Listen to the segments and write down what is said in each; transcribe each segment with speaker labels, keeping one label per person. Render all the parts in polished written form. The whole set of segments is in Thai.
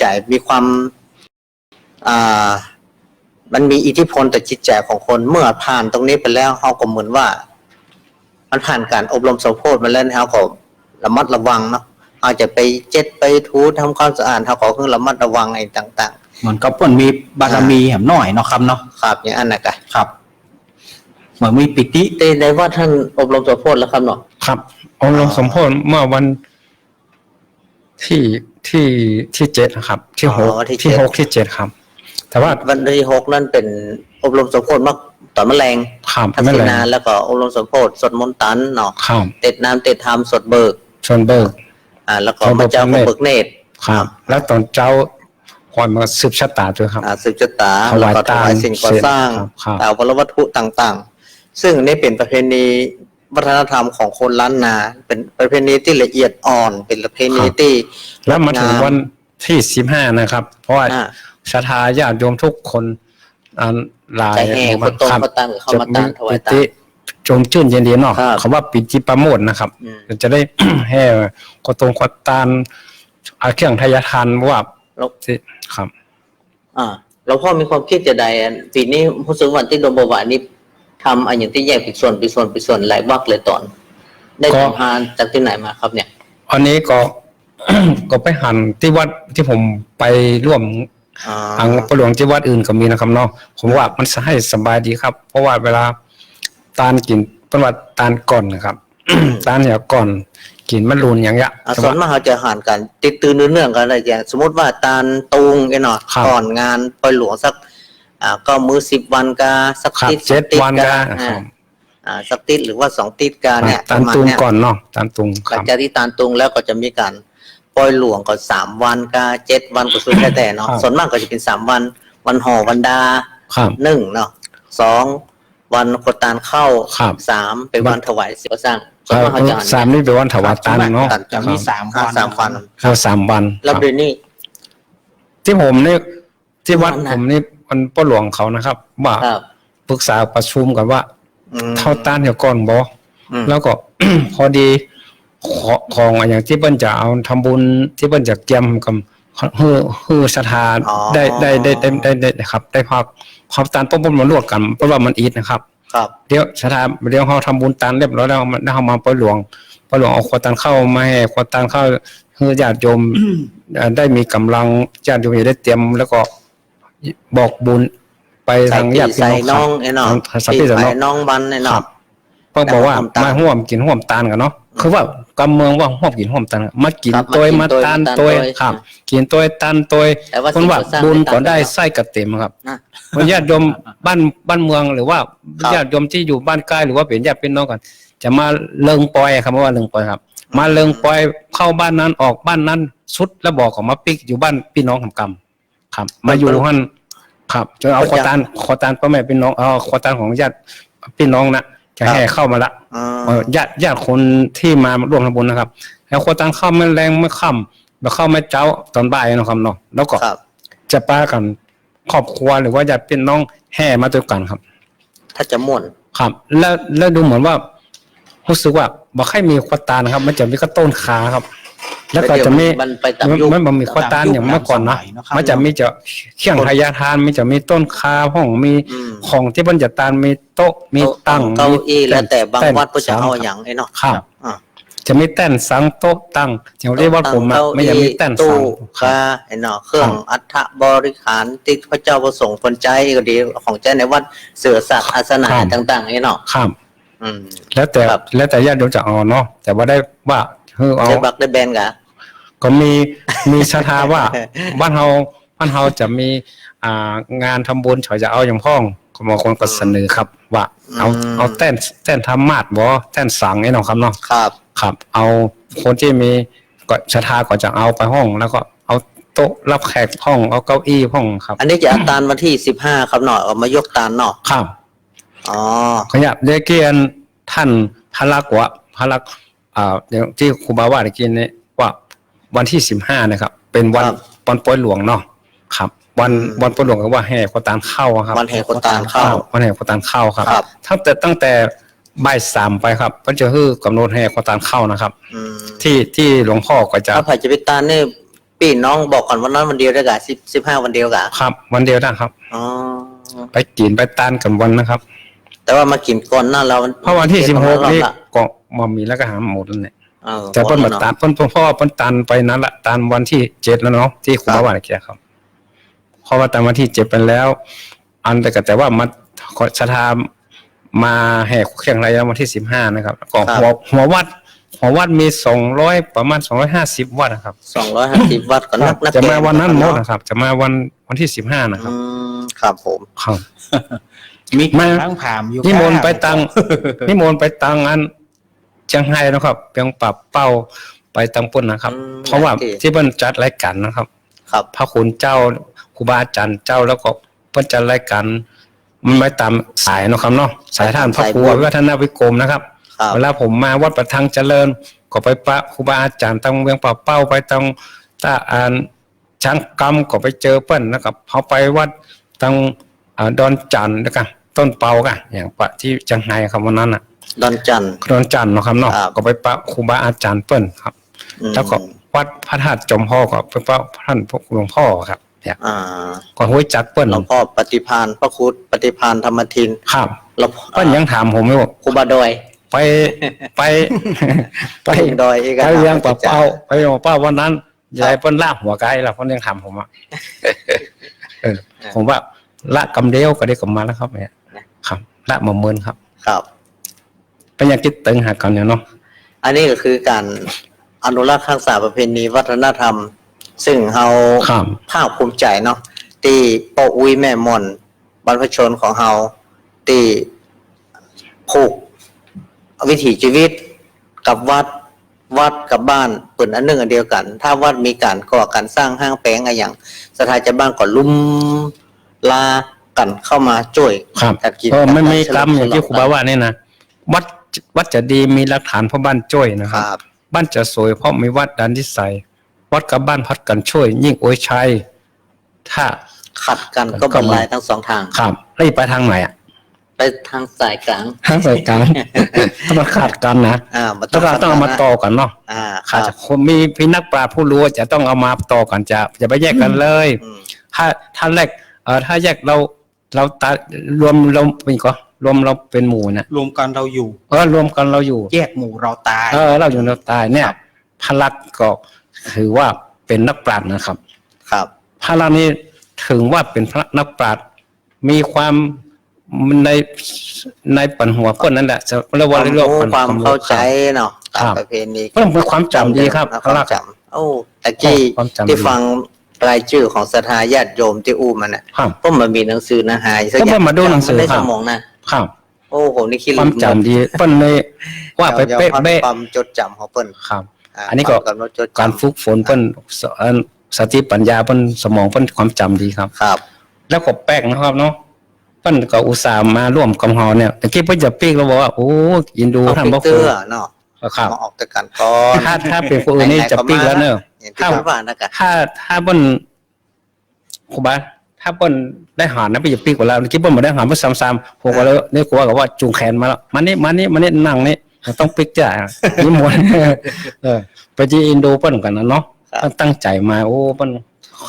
Speaker 1: ใจมีความมันมีอิทธิพลต่อจิตใจของคนเมื่อผ่านตรงนี้ไปแล้วเขาก็เหมือนว่ามันผ่านการอบรมสมโภชมาแล้วเขาก็ระมัดระวังเนาะอาจจะไปเจ็ดไปทูทำความสะอาดเขาก็คือระมัดระวังไอ้ต่าง
Speaker 2: ๆเหมือนกับเปิ้นมีบารมีแหมหน่อยเนาะครับเนาะ
Speaker 1: ครับอย่างนั้นนะครับ
Speaker 2: ครับเหมือนมีปิติ
Speaker 1: ในว่าท่านอบรมสมโภชแล้วครับเนาะ
Speaker 3: ครับอบรมสมโภชเมื่อวันที่7ครับที่6ที่7ครับแต่ว่า
Speaker 1: วันที่6นั่นเป็นอบรมสมโภชมาตอนแมลงทัศนาแล้วก็อบรมสมโภชสดมนตันเนาะเต็ดน้ำเต็ดธรรมสดเบิกแล้วก็มาเจ้าเบิกเนตร
Speaker 3: ครับแล้วตอนเจ้าคอยมาสืบชะตาด้วยครับ
Speaker 1: สืบชะตาแล้วก็ถวายสิ่งก่อสร้างแต่วรวัตถุต่างๆซึ่งนี่เป็นประเพณีวัฒนธรรมของคนล้านนาเป็นประเพณีที่ละเอียดอ่อนเป็นประเพณีที่
Speaker 3: แล้วมาถึงวันที่15นะครับเพราะว่าศรัทธาญาติโยมทุกคนหลาย
Speaker 1: มาครับจะมี
Speaker 3: ปิติจมชื่นเย็นดีเนาะคำว่าปิติประโมทนะครับจะได้แห่กตงขตานเครื่องทายทานว่าครับ
Speaker 1: เราพ่อมีความคิดจะใดปีนี้ผู้สูงวันที่โดนบวชนี้ทำอย่างที่แยกเป็นส่วนหลายวักเลยตอนได้ทำทานจากที่ไหนมาครับเนี่ย
Speaker 3: อันนี้ก็ไปหันที่วัดที่ผมไปร่วมทางประหลวงที่วัดอื่นก็มีนะครับเนาะผมว่ามันให้สบายดีครับเพราะว่าเวลาตาลกินประวัติตาลก่อนนะครับตาลเนี่ยก่อนกินมันรุนอย่างเงี้ย
Speaker 1: ส่วนมากเขาจะหันกันติดตื่นเนื่องกันอะไรอย่างสมมติว่าตาลตุงไอ้หนอก่อนงานปล่อยหลวงสักก็มือ10 วันกาสักติด
Speaker 3: 7 วันกา
Speaker 1: สักติดหรือว่า2 ติดกาเนี่ย
Speaker 3: ตาลตุงก่อนเนาะตาลตุง
Speaker 1: หลังจากที่ตาลตุงแล้วก็จะมีการปล่อยหลวงก็3 วันกา7 วันก็สุดแต่เนาะส่วนมากก็จะเป็น3 วันวันห่อวันดา1เนาะ2 วันขดตาลเข้า3เป็นวันถวายเสียสร้าง
Speaker 3: 3นี่เป็นวันถวายตาลเนาะ
Speaker 2: จะมี3 วัน
Speaker 3: 3 วัน
Speaker 1: แล้วเดี๋ยวนี้
Speaker 3: ที่ผมนี่ที่วัดผมนี่มันป้าหลวงเขานะครับว่าปรึกษาประชุมกันว่าเท่าต้านเดี๋ยวก่อนบอแล้วก็ พอดีของอย่างที่เปิ้ลจะเอาทำบุญที่เปิ้ลจะเตรียมกับฮือสถานได้ครับได้ความตานป้มมันรวดกันเพราะว่ามันอีดนะครับเดี๋ยวสถานเดี๋ยวเขาทำบุญตานเรียบร้อยแล้วเขามาป้าหลวงเอาควตานเข้ามาให้ควตานเข้าฮือญาติโยมได้มีกำลังญาติโยมจะได้เตรียมแล้วก็บอกบุญไปทางญาติพี่
Speaker 1: น้องไอ้น้องไปน้องบันไอ้น้อง
Speaker 3: เพิ่งบอกว่ามาห่วมกินห่วมตาลกันเนาะคือว่ากำเมืองว่าห่วมกินห่วมตาลมากินตัวมาตาลตัวครับกินตัวตาลตัวคนว่าบุญก่อนได้ไส้กระเต็มครับญาติโยมบ้านเมืองหรือว่าญาติโยมที่อยู่บ้านใกล้หรือว่าเป็นญาติพี่น้องกันจะมาเลิงปอยครับว่าเลิงปอยครับมาเลิงปอยเข้าบ้านนั้นออกบ้านนั้นชุดแล้วบอกของมาปิกอยู่บ้านพี่น้องกำครับมาอยู่ท่านครับจนเอาขอตานพ่อแม่พี่น้องเอาขอตานของญาติพี่น้องนะจะให้เข้ามาละญาติคนที่มาร่วมทำบุญนะครับแล้วขอตานเข้าไม่แรงไม่ค่ำแล้วเข้าไม่เจ้าตอนบ่ายนะครับเนาะแล้วก็จะป้ากันครอบครัวหรือว่าญาติพี่น้องแห่มาด้วยกันครับ
Speaker 1: ถ้าจะม่วน
Speaker 3: ครับแล้วดูเหมือนว่ารู้สึกว่าบอกให้มีขอตานครับมันจะมีกระต้นขาครับแล้วก็จะไม่มันมีควตานอย่างเมื่อก่อนนะมันจะมีจะเขี่ยงพยาทานมีจะมีต้นคาห้องมีของที่บรรจัดตานมีโต๊ะมีตั้ง
Speaker 1: เก้าอี้แล้วแต่บางวัดก็จะเอาอย่างไอ้เนาะ
Speaker 3: ครับจะมีแต้นสังโต๊ะตั้งอย่างเรียกว่าผมไม่ยังมีแต้นสัง
Speaker 1: ค่ะไอ้เนาะเครื่องอัฐบริขารที่พระเจ้าประสงค์คนใจก็ดีของใจในวัดเสือสัตว์อาสนะต่างๆไอ้เนาะ
Speaker 3: ครับแล้วแต่ญาติโยมจะเอาเนาะแต่ว่าได้ว่า
Speaker 1: เอาบักได้แบนกะ
Speaker 3: ก็มีศรัทธาว่าบ้านเฮาจะมีงานทำบุญเขาจะเอาอย่างพ้องบางคนก็เสนอครับว่าเอาแต้นธรรมาสบ่แต้นสังไอ้น้องครับเนาะครับเอาคนที่มีก็ศรัทธาก็จะเอาไปห้องแล้วก็เอาโต๊ะรับแขกห้องเอาเก้าอี้ห้องครับ
Speaker 1: อันนี้จะตานวันที่15ครับเนาะเอามายกตานเนาะ
Speaker 3: ครับขยับได้เกียนท่านพระลักษณ์อย่างที่ครูบาว่าเมื่อกี้นี้ว่าวันที่15นะครับเป็นวันปอยหลวงเนาะครับวันปอยหลวงก็ว่าแห่ขอตานเข้าครับ
Speaker 1: วันแห่ขอตานเข้า
Speaker 3: ครับตั้งแต่บ่าย 3ไปครับก็จะคือกำหนดแห่ขอตานเข้านะครับที่หลวงพ่อก็จะ
Speaker 1: พระภัยจะไปตานนี่ปี ปีน้องบอกก่อนวันนั้นวันเดียวได้กะ15 วันเดียวกะ
Speaker 3: ครับ วันเดียวได้ครับ
Speaker 1: อ๋อ
Speaker 3: ไปกินไปตานกันวันนะครับ
Speaker 1: แต่ว่ามากินก่อนหน้าเรา
Speaker 3: เพราะวันที่
Speaker 1: เจ็ด
Speaker 3: 16นี่
Speaker 1: รอบละ
Speaker 3: ก็มามีแล้วก็หาหมดแล้วเนี่ย
Speaker 1: เออ
Speaker 3: แต่เพิ่นมาตานเพิ่นพ่อเพิ่นตานไปนั้นละตานวันที่7แล้วเนาะที่ครูบาว่าเนี่ยครับเพราะว่าตานวันที่7ไปแล้ว อันแต่ว่ามาชะทามาแห่เครื่องไรวันที่15นะครับก็หัววัดมี200ประมาณ250วัดนะครับ
Speaker 1: 250 วัตต์ก็นัก
Speaker 3: จะมาวันนั้นหมดนะครับ จะมาวันที่15นะครับ
Speaker 1: ครับผม
Speaker 3: ครับ
Speaker 2: มี
Speaker 3: มา
Speaker 2: ทั้งผามอยู่
Speaker 3: นิมนต์ไปตังนิมนต์ไปตังอันเชียงไฮ้นะครับเพียงปรับเป้าไปตังปุ่นนะครับ เพราะว่าที่เพิ่นจัดรายการนะครับ
Speaker 1: ครับ
Speaker 3: พระคุณเจ้าครูบาอาจารย์เจ้าแล้วก็เพิ่นจัดรายการมันไม่ตามสายเนาะครับเนาะสายท่านพระครูวัฒนวิกรมนะครับ
Speaker 1: ครับ
Speaker 3: เวลาผมมาวัดประทังเจริญก็ไปปะครูบาอาจารย์ตังเวียงปรับเป้าไปตังตาอ่านช้างกำก็ไปเจอเปิ้นนะครับเขาไปวัดตังดอนจันทร์นะครับต้นเปากันอย่างปะที่เชียงไฮ้ครับวันนั้นน่ะ
Speaker 1: ดอนจันทร์
Speaker 3: ดอนจันทร์เนาะครับเนาะ
Speaker 1: ครับ
Speaker 3: ก็ไปปะครูบาอาจารย์เปิ้นครับ แล้วก็วัดพระธาตุจอมพ่อก็ไปปะท่านพระหลวงพ่อครับเนี่ย ก็ห้วยจักเปิ้น
Speaker 1: หลวงพ่อปฏิภาณพระครูปฏิภาณธรรมทิน
Speaker 3: ครับ
Speaker 1: หลวง
Speaker 3: เปิ้นยังถามผมอยู่ว่า
Speaker 1: ครูบาดอย
Speaker 3: ไปไป ไป
Speaker 1: ดอยเอก
Speaker 3: ไปเลี้ยงปลาเป้าไปเลี้ยงปลาเป้าวันนั้นยายเปิ้นลากหัวไก่แล้วเพิ่นยังถามผมอ่ะผมว่าละกำเดียวก็ได้กลับมาแล้วครับเนี่ยครับละมาเมินครับ
Speaker 1: ครับ
Speaker 3: เป็นอย่างคิดตึงหากันเนี่ยเนาะ
Speaker 1: อันนี้ก็คือการอนุรักษ์รักษาประเพณีวัฒนธรรม ซึ่งเรา
Speaker 3: ครับ
Speaker 1: ภาคภูมิใจเนาะที่ป้าอุ้ยแม่ม่อนบรรพชนของเราที่ผูกวิถีชีวิตกับวัดกับบ้านเป็นอันหนึ่งอันเดียวกัน ถ้าวัดมีการก่อการสร้างห้างแปลงอะไรอย่างสถานจะบ้านก็ลุ่มลากันเข้ามาช่วย
Speaker 3: ครับ
Speaker 1: กันกิน
Speaker 3: ก็ไม่มีกรรม
Speaker 1: ฉ
Speaker 3: อย่างที่ครูบาว่าเนี่ยนะวัดจะดีมีหลักฐานเพราะบ้านจ้อยนะ
Speaker 1: ค
Speaker 3: ครับ
Speaker 1: รับ
Speaker 3: บ้านจะสวยเพราะมีวัดดันที่ใสวัดกับบ้านพัดกันช่วย ยิ่งโอยชัยถ้า
Speaker 1: ขัดกันก็บรรลัยทั้งสองทาง
Speaker 3: ครับแล้วไปทางไหนอ่ะ
Speaker 1: ไปทางสายกลาง
Speaker 3: ทางสายกลาง ถ้ามันขาดกันนะ
Speaker 1: มัน
Speaker 3: ต้องเอามาต่อกันเนาะ
Speaker 1: ค
Speaker 3: ขา
Speaker 1: รั
Speaker 3: ด
Speaker 1: บ
Speaker 3: คนมีพี่นักปราชญ์ผู้รู้จะต้องเอามาต่อกันจะอย่าไปแยกกันเลย
Speaker 1: อืม
Speaker 3: ถ้าแยกถ้าแยกเราตัดรวมเราเป็นก็รวมเราเป็นหมู่นะ
Speaker 2: รวมกันเราอยู่
Speaker 3: รวมกันเราอยู่
Speaker 2: แยกหมู่เราตาย
Speaker 3: เราอยู่เราตายเนี่ยพลักษณ์ก็ถือว่าเป็นนักปราชญ์นะครับ
Speaker 1: ครับ
Speaker 3: พลักษณ์นี้ถึงว่าเป็นพระนักปราชญ์มีความในปัญหัวคนนั้นแหละจะเรียกว่าเรื่อง
Speaker 1: ความเข้าใจเนาะ
Speaker 3: ครับ
Speaker 1: ประเพณี
Speaker 3: เพิ่มเป็นความจำดีครับ
Speaker 1: ความจำโอ้ตะกี้
Speaker 3: ความจำดี
Speaker 1: ที่ฟังรายชื่อของศรัทธาญาติโยมที่อู้มันน่ะ
Speaker 3: ครับ
Speaker 1: ก็มันมีหนังสือนะหายสัก
Speaker 3: ก็
Speaker 1: อย่าง
Speaker 3: มาดูหนังสือ
Speaker 1: จำไม่ได้
Speaker 3: ครั
Speaker 1: ส
Speaker 3: บ
Speaker 1: มองนะครับ โอ้ผมนี่คิด
Speaker 3: ความจำดีเปิ้นเลยว่าไปเป๊ะ
Speaker 1: ความจดจำของเปิ้น
Speaker 3: ครับ อันนี้ก็
Speaker 1: ความกำหนดจดจำ
Speaker 3: การฝึกฝนเปิ้นสติปัญญาเปิ้นสมองเปิ้นความจำดีครับ
Speaker 1: ครับ
Speaker 3: แล้วก็แป้งนะครับเนาะเปิ้นก็อุตส่าห์มาร่วมกับเฮาเนี่ยตะกี้เพิ่นจะปีกแล้วบอกว่าโอ้ยินดู
Speaker 1: เอา
Speaker 3: ท่าน
Speaker 1: ไป
Speaker 3: บ่
Speaker 1: เตื้
Speaker 3: คือ
Speaker 1: อเนาะ
Speaker 3: ครับ
Speaker 1: มาออกจากกันก่อน
Speaker 3: ถ้าเป็นคนอื่นนี่จะปีกแล้วเนอะ
Speaker 1: อย่างที่ผมว่านะกะ
Speaker 3: ถ้าเปิ้นครูบาถ้าเปิ้นได้หารนะไปจะปีกกว่าแล้วตะกี้เปิ้นบ่ได้หารเพิ่นซ้ำๆผมก็เลยนี่ครูก็ว่าจูงแขนมาแล้วมานี่นั่งนี่ต้องปีกจ้ะนิมนต์ไปที่อินโดเปิ้นกันนะเนาะตั้งใจมาโอ้เปิ้น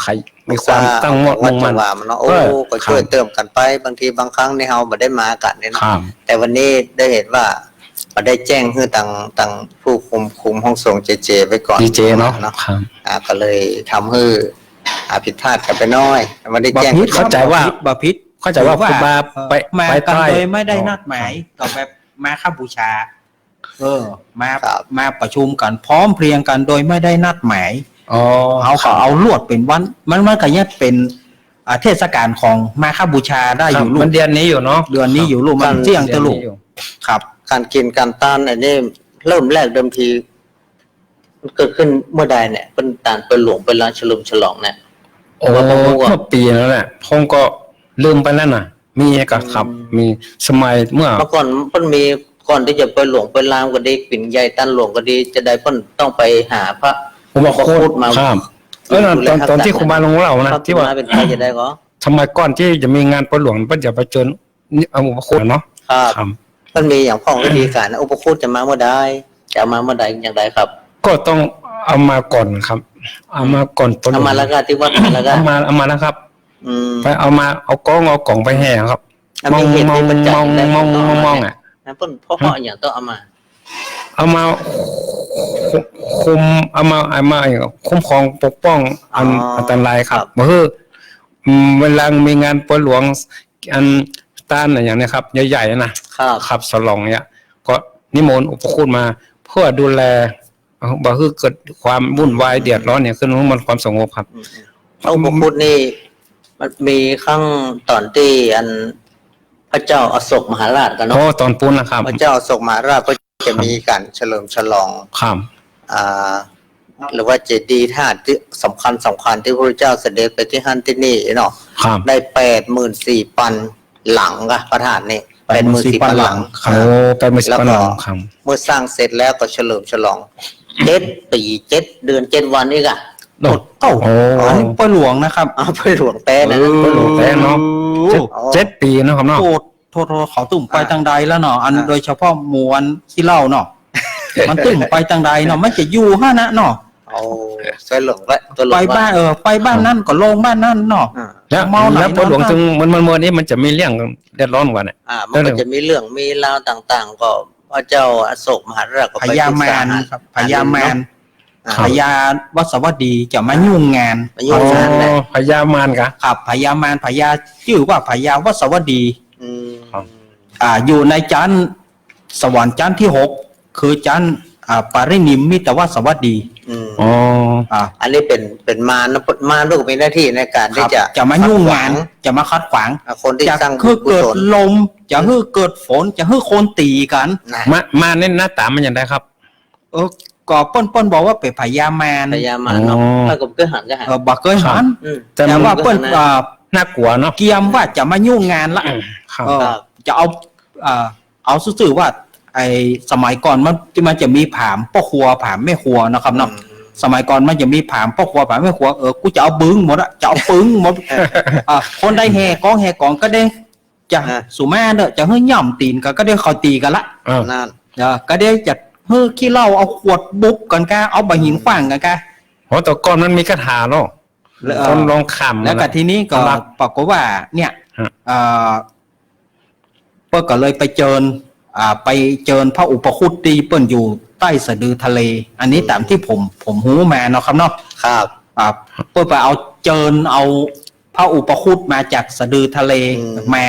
Speaker 3: ใครมีความตั้งมั่น
Speaker 1: ว่ามันเนาะโอ้ก็ช่วยเติมกันไปบางทีบางครั้งในเฮาบ่ได้มากันเนี่ย
Speaker 3: ค
Speaker 1: เนาะ
Speaker 3: รับ
Speaker 1: แต่วันนี้ได้เห็นว่าบ่ได้แจ้งคือต่างผู้คุมห้องส่งเจไว้ก่อน
Speaker 3: ดีเจเนาะครับ
Speaker 1: ก็เลยทำให้ผิดพลาดกันไปน้อยไม่ได้แจ้ง
Speaker 3: เข้าใจว่า
Speaker 2: บาพิษ
Speaker 3: เข้าใจว่าครูบาไป
Speaker 2: มา
Speaker 3: ไป
Speaker 2: กัน
Speaker 3: ใต้
Speaker 2: โดยไม่ได้นัดหมายกับแบบมาค่าบูชา มาประชุมกันพร้อมเพรียงกันโดยไม่ได้นัดหมาย
Speaker 3: อ๋อ
Speaker 2: เขาก็เอาลวดเป็นวันมันก็ยังเป็นเทศกาลของมาค่าบูชาได้อยู่ลู
Speaker 3: มั
Speaker 2: ก
Speaker 3: นเดือนนี้อยู่เนาะ
Speaker 2: เดือนนี้อยู่ลูกมันเที่ยงตะลุกครับ
Speaker 1: การกินการต้านอันนี้เริ่มแรกเดิมทีมันเกิดขึ้นเมื่อใดเนี่ยเป็นตานเป็นหลวงเป็นร้านเฉลิมฉลองเนี่ย
Speaker 3: โอ้เมื่อปีแล้วแหละผมก็ลืมไปแล้วน่ะ มีกับครับ มีสมัยเมื่อ
Speaker 1: เมื่อก่อนมันมีก่อนที่จะไปหลวงไปรามก็ดีปิ่นใหญ่ตันหลวงก็ดีจะได้เพิ่นต้องไปหาพระ
Speaker 3: ผมบอกโคตรมาครับตอนที่ครูบาลงเล่านะที่ว่า
Speaker 1: เป็นใครจะได้ก็
Speaker 3: สมัยก่อนที่จะมีงานประหลวงเพิ่นจะไปเจอนี่เอามาโคตรเนาะ
Speaker 1: ครับมันมีอย่างพ่องวิธีการอุปคุตจะมาเมื่อใดจะมาเมื่อใดอย่างไรครับ
Speaker 3: ก็ต้อง เอามาก่อนครับ เอามาก่อนต้น
Speaker 1: เอามาแล้วก็ที่วัดแล้วก็
Speaker 3: เอามาแล้วครับ ไปเอากล่องไปแห่ครับ
Speaker 1: มีเหตุมีปัจจัย
Speaker 3: มองอ่ะ
Speaker 1: นะเพิ่นเพราะอย่างต้องเอามา
Speaker 3: เอามาคุมเอามาคุ้มครองปกป้องอันตรายครับคือเวลามีงานปหลวงอันต้านอย่างนี้ครับใหญ่ๆนะครับสลองเนี่ยก็นิมนต์อุปคุตมาเพื่อดูแลบ่คือเกิดความวุ่นวายเดือดร้อนเนี่ยขึ้นมันความสงบครับ
Speaker 1: อุปคุตนี่มันมีครั้งตอนที่อันพระเจ้าอโศกมหาราชกันเนาะ
Speaker 3: ตอนปุ้นนะครับ
Speaker 1: พระเจ้าอโศกมหาราชก็จะมีการเฉลิมฉลอง
Speaker 3: ครับ
Speaker 1: หรือว่าเจดีย์ธาตุที่สำคัญที่พระเจ้าเสด็จไปที่ฮั่นที่นี่เนาะ
Speaker 3: ครับ
Speaker 1: ได้84,000 หลังอะพระธาตุนี่84,000 หลัง
Speaker 3: โอ้ไปมือสิบหลังครับ
Speaker 1: เมื่อสร้างเสร็จแล้วก็เฉลิมฉลอง7 ปี 7 เดือน 7 วันนี่กะ
Speaker 2: โอ้อันนี้ปหลวงนะครับ
Speaker 1: ไปหลวงแป้นะ
Speaker 3: ปหลวงแป้เนาะ 7 ปีนะครับเนาะ
Speaker 2: โทษเขาตุ่มไปทางใดแล้วเนาะอันโดยเฉพาะมวนที่เล่าเนาะมันตุ่มไปทางใดเนาะมันจะอยู่ห้านะเนาะ
Speaker 1: เอาใส่หลวงละตัวหลวง
Speaker 2: ไปบ้านไปบ้านนั่นก็ลงบ้านนั่นเนาะ
Speaker 3: แล้วปหลวงถึงมันนี้มันจะมีเรื่องเดือดร้อนกว่าเนี่ย
Speaker 1: มันก็จะมีเรื่องมีราวต่างๆ ก็พระเจ้าอโศกมหาราชก็
Speaker 2: พ
Speaker 1: ไป
Speaker 2: ญามารครับพญามารพญาวัสวัสดีจะมายุ่งงาน
Speaker 1: มายุ่งงานนะ
Speaker 3: พญามารกะ
Speaker 2: ครับพญามารพญาชื่อว่าพญาวัสวัสดี อยู่ในจันทร์สวรรค์จันทร์ที่ 6 คือจันทร์ปารินิมมิตวัสวัสดี
Speaker 1: อันนี้เป็นมารลูกมีหน้าที่ในการที่จะ
Speaker 2: มายุ่งงานจะมาคัดขวาง
Speaker 1: คนที่สร้าง
Speaker 2: คือเกิดลมจะคือเกิดฝนจะคือโคนตีกัน
Speaker 3: มาเน้นหน้าตามันอย่างไรครับ
Speaker 2: ก็เปิ้นบอกว่าเป็นพญามาร
Speaker 1: พญามารเนาะแล้วก็เกิดหันก็หัน
Speaker 2: บักเคยหัน
Speaker 3: แต่
Speaker 2: ว่าเปิ้น
Speaker 3: น่ากลัวเนาะ
Speaker 2: เกียมว่าจะมายุ่งงานละจะเอาซื่อๆว่าไอสมัยก่อนมันจะมีผามพ่อครัวผามแม่ครัวนะครับเนาะสมัยก่อนมันจะมีผามพ่อครัวผามแม่ครัวกูจะเอาบึ้งหมดอะจะเอาปึ้งหมดคนได้แห่กองก็ได้จะสุมาเด้อจะเฮ้ยย่ำตีนก็ได้เขาตีกันละ
Speaker 1: นั่น
Speaker 2: ก็ได้จะเฮ้ยขี้เหล้าเอาขวดบุกกันกะเอาใบหินขว้างกันกะ
Speaker 3: โหแต่ก่อนมันมีคาถาเนาะคนลองขำ
Speaker 2: แล้วก็ทีนี้ก็ปรากฏว่าเนี่ยเปิ้ลก็เลยไปเจิญพระอุปคุตที่เปิ้ลอยู่ใต้สะดือทะเลอันนี้ตามที่ผมหูมาเนาะครับเนาะ
Speaker 1: ครับ
Speaker 2: เปิ้ลไปเอาพระอุปคุตมาจากสะดือทะเลมา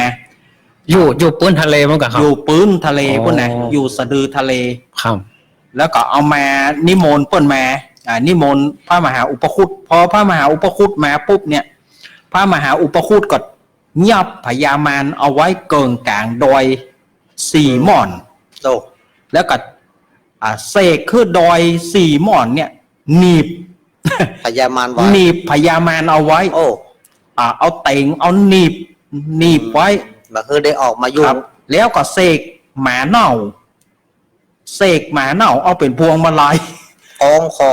Speaker 3: อยู่ปื้นทะเลมั้งครับ
Speaker 2: อยู่ปื้นทะเลพวกนั้นอยู่สะดือทะเล
Speaker 3: ครับ
Speaker 2: แล้วก็เอามานิมนต์เปิ้ลมานิมนต์พระมหาอุปคุตพอพระมหาอุปคุตมาปุ๊บเนี่ยพระมหาอุปคุตก็ยับพญามารเอาไว้เกิงกลางดอย4 ม่อนแล้วก็เสกคือดอย4 ม่อนเนี่ยหนีบ
Speaker 1: พญามารไว้
Speaker 2: หนีบพญามารเอาไว้เอาเต่งเอาหนีบไว้
Speaker 1: แบบคือได้ออกมายุ่ง
Speaker 2: แล้วก็เสกหมาเน่าเอาเป็นพวงมาลัยเ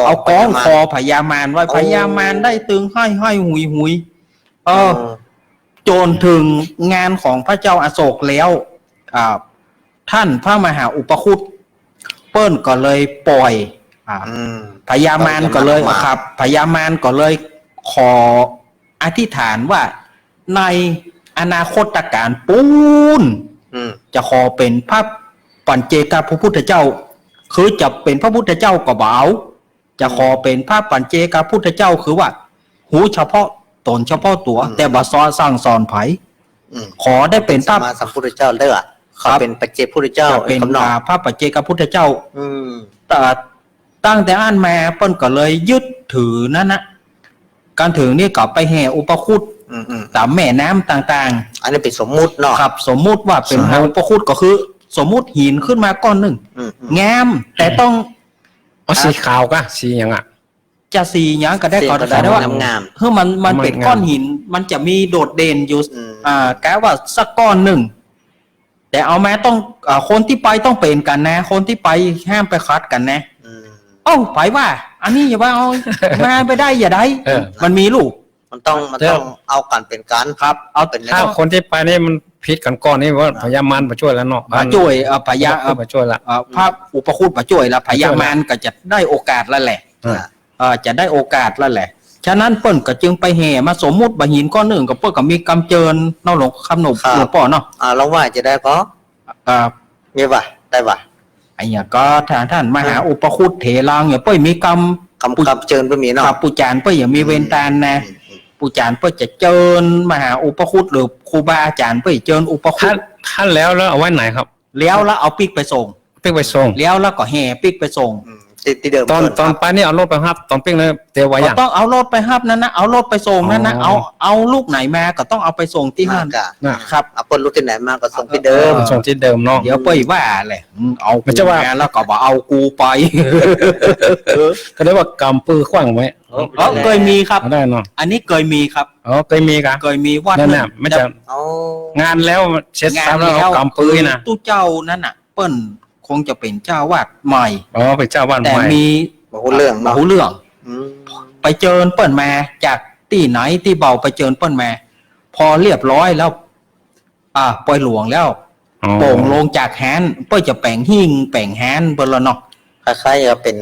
Speaker 2: อาก้องคอพญามารไว้พญามารได้ตึงให้หุยจนถึงงานของพระเจ้าอโศกแล้วท่านพระมหาอุปคุตเปิ้ลก็เลยปล่อยพญามารก็เลยครับพญามารก็เลยขออธิษฐานว่าในอนาคตการปูนจะขอเป็นพระปัญเจกพระพุทธเจ้าคือจะเป็นพระพุทธเจ้าก็บ่เอาจะขอเป็นพระปัญเจกพุทธเจ้าคือว่าหูเฉพาะตนเฉพาะตัวแต่บ่สอนไผขอได้เป็นพระ
Speaker 1: สัมพุทธเจ้าเด้อเป็นปัจเจกพุทธเจ้า
Speaker 2: เป็นพระปัจเจกพุทธเจ้าตั้งแต่อ่านมาเปิ้นก็เลยยึดถือนั่นนะการถือนี่ก็ไปแห่อุปคุตตามแม่น้ำต่าง
Speaker 1: ๆอันนี้เป็นสมมุติเนาะ
Speaker 2: ครับสมมุติว่าเป็นอุปคุตก็คือสมมุติหินขึ้นมาก้อนหนึ่งงามแต่ต้อง
Speaker 3: สีขาวก็สีอย่าง
Speaker 2: จะสีอย่างก็ได้ก่อนแต่ว่างามเพราะมันเป็นก้อนหินมันจะมีโดดเด่นอยู่แกว่าสักก้อนหนึ่งแต่เอาแม้ต้องคนที่ไปต้องเป็นกันนะคนที่ไปห้ามไปคัดกันนะไปว่าอันนี้อย่าว่าเอามาไปได้อย่าได้มันมีลูก
Speaker 1: มันต้องเอากันเป็นการ
Speaker 2: ครับเอาเป็น
Speaker 3: ถ้าคนที่ไปนี่มันพิษกันก้อนนี่ว่าพญามารมาช่วยแล้วเนาะ
Speaker 2: มาช่วยพญา
Speaker 3: มาช่วยละ
Speaker 2: พระอุปคุตมาช่วยแล้วพญามารก็จะได้โอกาสแล้วแหละ จะได้โอกาสแล้วแหละฉะนั้นเปิ้นก็จึงไปแห่มาสมมุติบ่หินก้อนหนึ่งกับเปิ้นก็มีกำเจิญเนาะหลวงคำหนุ่มหลวงป่อเนาะ
Speaker 1: ลองว่าจะได้เพราะมีว่ะได้ว่ะ
Speaker 2: ไอ้เนี่ยก็ท่านมหาอุปคุตเถรังเนี่ยเปิ้นมีกำ
Speaker 1: เจิญเปิ้นมีเนาะ
Speaker 2: ปูจานเปิ้นอย่ามีเวรตานนะปูจานเปิ้นจะเจิญมหาอุปคุตหรือครูบาอาจารย์เปิ้นเจิญอุปคุต
Speaker 3: ท่านแล้วเอาไว้ไหนครับ
Speaker 2: แล้วเอาปิกไปส่งแล้วก็แห่ปิกไปส่ง
Speaker 3: ตอนไปนี่เอารถไปฮับตอนปิ้งเลยเตรียมไว้อย่าง
Speaker 2: ต้องเอารถไปฮับนั่นนะเอารถไปส่งนั่นนะเอาลูกไหนมาก็ต้องเอาไปส่งที่นั่น
Speaker 1: ครับเอาคนลูกที่ไหนมาก็ส่งที่เดิม
Speaker 3: เนาะ
Speaker 2: เดี๋ยวเป้ยว่าแหละเอาไม่ใช่ว่าแล้วก็บอกเอากูไป
Speaker 3: ก็เรียกว่ากำปื้อขว้างไว้
Speaker 2: เคยมีครับ
Speaker 3: ได้เนาะ
Speaker 2: อันนี้เคยมีครับ
Speaker 3: เคยมีกัน
Speaker 2: เคยมีวัด
Speaker 3: นั่นน่ะไม่จะงานแล้วเสร็จแล้วกำปื้อนะ
Speaker 2: ตู้เจ้านั่นน่ะเปิ้นคงจะเป็นเจ้าวาดใหม่
Speaker 3: เป็นเจ้าวาดใหม่แต่
Speaker 2: มี
Speaker 1: บ่ฮู้เรื่อง
Speaker 2: ไปเจิญเปิ้นมาจากที่ไหนที่เบาไปเจิญเปิ้นมาพอเรียบร้อยแล้วปล่อยหลวงแล้วโป่งลงจากแฮนเปิ้นจะแป่งหิ้งแป่งแฮนเปิ้นละเนาะ
Speaker 1: คล้ายๆจะเป็น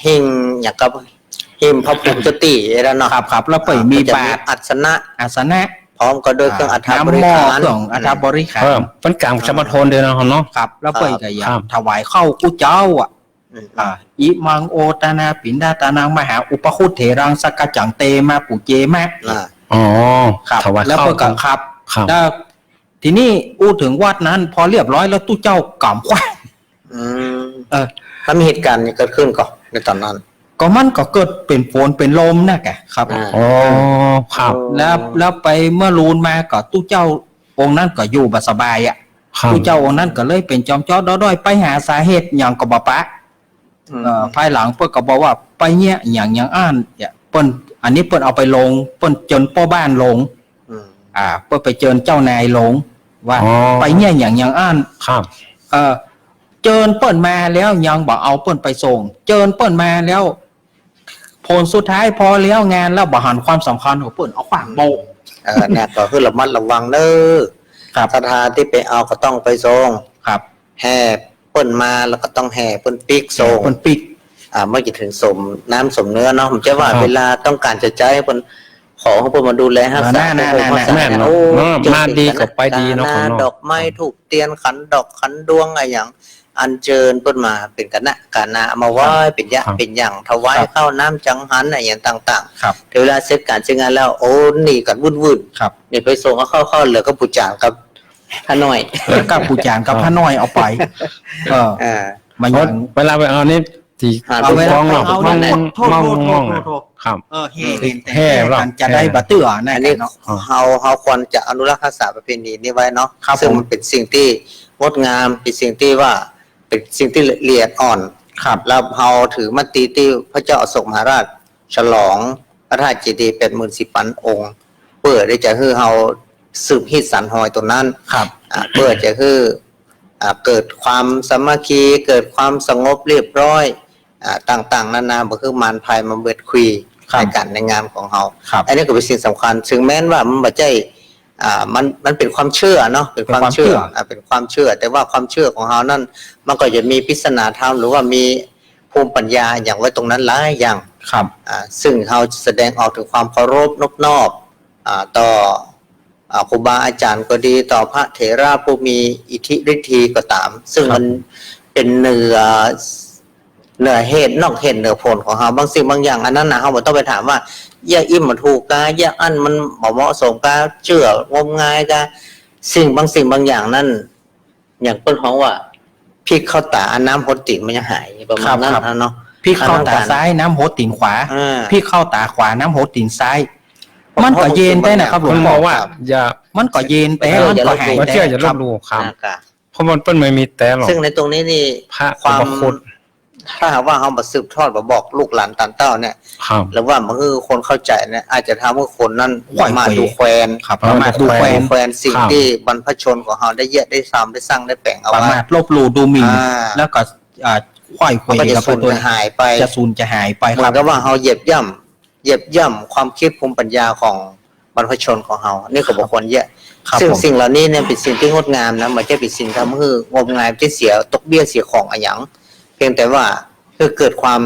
Speaker 1: หิ้งอย่างกับหิ้งพระภูมิเจ้าตี้แล้วเนาะ
Speaker 2: ครับแล้วเปิ้นมีบาตร
Speaker 1: อาสนะ
Speaker 2: พร้อมก็ด้วยเครื่องอัฐบริขาร
Speaker 3: เป็นกลางสมทนเดียวนะเนาะ
Speaker 2: ครับแล้วเปิ้นก็อยากถวายเข้ากูเจ้าอิมังโอตานาปินดาตานังมหาอุปคุตเถรังสกจังเตมาปุเจมะครับแล้วก็ครับแล้วทีนี้อู้ถึงวัดนั้นพอเรียบร้อยแล้วตู้เจ้ากำคว้าง
Speaker 1: ถ้ามีเหตุการณ์นี้เกิดขึ้นก่อนในตอนนั้น
Speaker 2: ก็มันก็เกิดเป็นฝนเป็นลมนะแกครับ
Speaker 3: ครับ
Speaker 2: แล้วไปเมื่อรูนมาก็ตู้เจ้าองค์นั้นก็อยู่บ่สบายตู้เจ้าองค์นั้นก็เลยเป็นจอมจ้อด้อยไปหาสาเหตุอย่างก็บ่ปะภายหลังเปิ้นก็บอกว่าไปเนี่ยอย่างอ่านเปิ้นอันนี้เปิ้นเอาไปลงเปิ้นเจิญพ่อบ้านลงเปิ้นไปเจิญเจ้านายลงว่าไปเนี่ยอย่างอ่าน
Speaker 3: ครับ
Speaker 2: เจิญเปิ้นมาแล้วยังบอกเอาเปิ้นไปส่งเจิญเปิ้นมาแล้วผลสุดท้ายพอแล้วงานแล้วบ่หันความสำคัญของเปิ้นเอาขวางโบ
Speaker 1: เนี่ยก็คือระมัดระวังเด้อสถานที่ไปเอาก็ต้องไปส่ง
Speaker 2: ครับ
Speaker 1: แห่เปิ้นมาแล้วก็ต้องแห่เปิ้นปิกส่ง
Speaker 2: เปิ้นปิก
Speaker 1: เมื่อกี้ถึงสมน้ำสมเนื้อเนาะผมจะว่าเวลาต้องการจะใจเปิ้นขอให้เปิ้นมาดูแลรักษา
Speaker 3: มาดีก็ไปดีเนาะ
Speaker 1: ดอกไม้ถูกเตียนขันดอกขันดวงอะไรอย่างอัญเชิญเปิ้นมาเป็นคณะกานามาไหว้เป็นอย่างถวายข้าวน้ำจังหันอะไรอย่างต่างๆเวลาเสร็จการใช้งานแล้วโอ้นี่กันวุ่นๆนี่ไปส่งเข้าเหลือก็ปูจางกับพระน้อย
Speaker 2: กับปูจางกับพระน้อยเอาไป
Speaker 3: มาอย่างเวลาไปเอานี่ที่
Speaker 2: เอาเวลา
Speaker 3: เรา
Speaker 2: เอานั่นแหละโทษ
Speaker 3: ครับ
Speaker 2: แห่กันจะได้บะเตื้อแน่
Speaker 1: เนาะเฮาควรจะอนุรักษ์รักษาประเพณีนี้ไว้เนาะซึ่งมันเป็นสิ่งที่งดงามเป็นสิ่งที่ว่าเป็นสิ่งที่ละเอียดอ่อนแล้วเฮาถือมติที่พระเจ้าอโศกมหาราชฉลองพระธาตุเจดีย์ 84,000 องค์เพื่อได้จะให้เฮาสืบฮิตสันหอยตรงนั้นเพื่อจะให้เกิดความสามัคคีเกิดความสงบเรียบร้อยต่างๆนานาบ่คือมารภัยมาเบิดคุยในการในงานของเฮาอันนี้ก็เป็นสิ่งสำคัญถึงแม้ว่ามันบ่ใช่มันเป็นความเชื่อเนาะเป็นความเชื่อแต่ว่าความเชื่อของเฮานั้นมันก็จะมีปริศนาธรรมหรือว่ามีภูมิปัญญาอย่างไว้ตรงนั้นหลายอย่างซึ่งเฮาแสดงออกถึงความเคารพนอบน้อมต่อครูบาอาจารย์ก็ดีต่อพระเถระผู้มีอิทธิฤทธิ์ก็ตามซึ่งมันเป็นเหนือเหตุนอกเหตุเหนือผลของเฮาบางสิ่งบางอย่างอันนั้นนะเฮาบ่ต้องไปถามว่าอย่าอิ่มมันถูกกะอย่าอันมันบ่เหมาะสมกะเชื่องมงายกะสิ่งบางอย่างนั้นอย่างเปิ้นฮ้องว่าพริกเข้าตาน้ำหดตีนมันจะหายประมาณนั้นเนาะ
Speaker 2: พริกเข้าตาซ้ายน้ำหดตีนขวาพริกเข้าตาขวาน้ำหดตีนซ้ายมันก็เย็นได้นะครับหลวงพ่อว่า
Speaker 3: อย่า
Speaker 2: มันก็เย็นแต่มันก็หาย
Speaker 3: แต่อย่าลบหลู่ครับเพราะมันเปิ้นไม่มีแต่หรอก
Speaker 1: ซึ่งในตรงนี้นี่ความถ้าหากว่าเฮาบ่สืบทอดบ่บอกลูกหลานตานเต้าเนี่ยหรือว่ามันคือคนเข้าใจเนี่ยอาจจะทำให้คนนั้นมาดูแควน
Speaker 2: มาดูแควน
Speaker 1: สิ่งที่บรรพชนของเฮาได้เยอะได้ซ้ำได้สร้างได้แปลงเอาไว้
Speaker 2: ลบหลู่ดูหมิ่นแล้วก็ค่อยคุย
Speaker 1: กับตัวหายไป
Speaker 2: จะหายไป
Speaker 1: ครับก็ว่าเฮาเหยียบย่ำความคิดภูมิปัญญาของบรรพชนของเฮานี่ก็บ่ควรเยอะซึ่งสิ่งเหล่านี้เนี่ยเป็นสิ่งที่งดงามนะมันจะเป็นสิ่งทำให้งมงายที่เสียตกเบี้ยเสียของอะไรอย่างเพียงแต่ว่าคือเกิดความ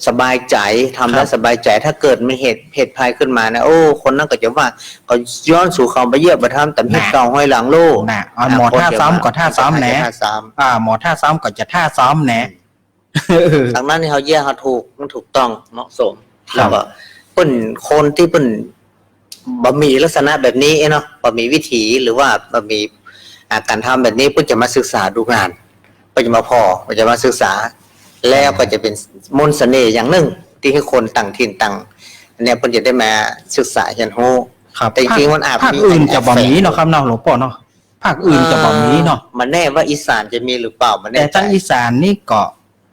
Speaker 1: สบายใจทำแล้วสบายใจถ้าเกิดมีเหตุภัยขึ้นมานะโอ้คนนั้นก็จะว่าก็ย้อนสู่เขาไปเยี่ยมประทับแต่เหตุเก่าห้อยหลังโลก
Speaker 2: น่ะหมอท่าซ้ำก็ท่าซ้ำแหนหมอท่าซ้ำก็จะท่าซ้ำแหน
Speaker 1: ทางนั้นเขาเยี่ยเขาถูกมันถูกต้องเหมาะสมแล้วก็เปิ้นคนที่เปิ้นบ่มีลักษณะแบบนี้เนาะบ่มีวิถีหรือว่าบ่มีการทำแบบนี้เปิ้นจะมาศึกษาดูงานเปิ้นจะมาพอเปิ้นจะมาศึกษาแล้วก็จะเป็นมนต์เสน่ห์อย่างหนึ่งที่ให้คนต่างถิ่นต่างเนี่ยเปิ้นจะได้มาศึกษาเรียนรู้แต่จริงๆมันอาจ
Speaker 2: ภาคอื่นจะบ่มีเนาะครับเนาะหลวงพ่อเนาะภาคอื่นจะบ่มีเนาะ
Speaker 1: มันแน่ว่าอีสานจะมีหรือเปล่ามันแน่
Speaker 2: แต่ทางอีสานนี่ก็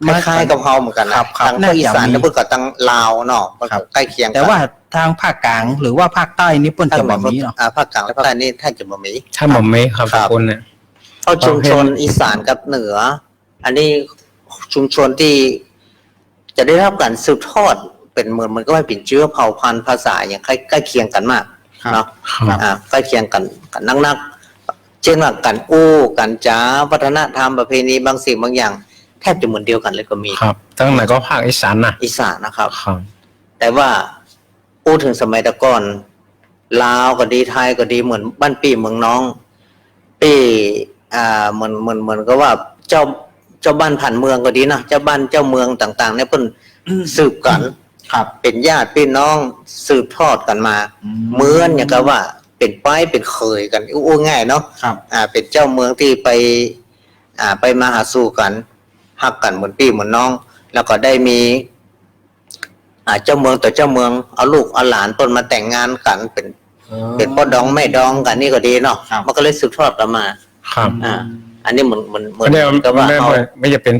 Speaker 1: คล้ายๆกับเฮาเหมือนกันนะทางอีสานแล้วเพิ่นก็ตั้งลาวเนาะใกล้เคียงกัน
Speaker 2: แต่ว่าทางภาคกลางหรือว่าภาคใต้นี่เปิ้นจะบ่มีเนาะ
Speaker 1: ภาคกลางและภาคใต้นี่ท่านจะบ่มี
Speaker 3: ถ้าบ่มีครับทุกคนเนี่ย
Speaker 1: เข้าชุมชนอีสานกับเหนืออันนี้ชุมชนที่จะได้รับการสืบทอดเป็นเหมือนมันก็ว่าเป็นเชื้อเผ่าพันธุ์ภาษาอย่างใกล้เคียงกันมากเนาะใกล้เคียงกันนักเช่นว่าการอู้การจ้าวัฒนธรรมประเพณีบางสิ่งบางอย่างแทบจะเหมือนเดียวกันเลยก็มี
Speaker 3: ครับตั้งไหนก็ภาคอีสานนะ
Speaker 1: อีสานนะครับแต่ว่าพูดถึงสมัยตะก่อนลาวก็ดีไทยก็ดีเหมือนบ้านปีเมืองน้องปีเหมือนก็ว่าเจ้าบ้านผ่านเมืองก็ดีนะเจ้าบ้านเจ้าเมืองต่างๆเนี่ยเพิ่นสืบกัน
Speaker 2: ครับ
Speaker 1: เป็นญาติพี่น้องสืบทอดกันมาเหมือนอย่างกับว่าเป็นป้ายเป็นเคยกันอู้ง่ายเนาะเป็นเจ้าเมืองที่ไปมาหาสู่กันฮักกันเหมือนพี่เหมือนน้องแล้วก็ได้มีเจ้าเมืองต่อเจ้าเมืองเอาลูกเอาหลานต้นมาแต่งงานกันเป็นพ่อดองแม่ดองกันนี่ก็ดีเนาะมันก็เลยสืบทอดกันมา
Speaker 3: ครับ
Speaker 1: อันนี้เหมือน
Speaker 3: กับว่าไม่จะเป็น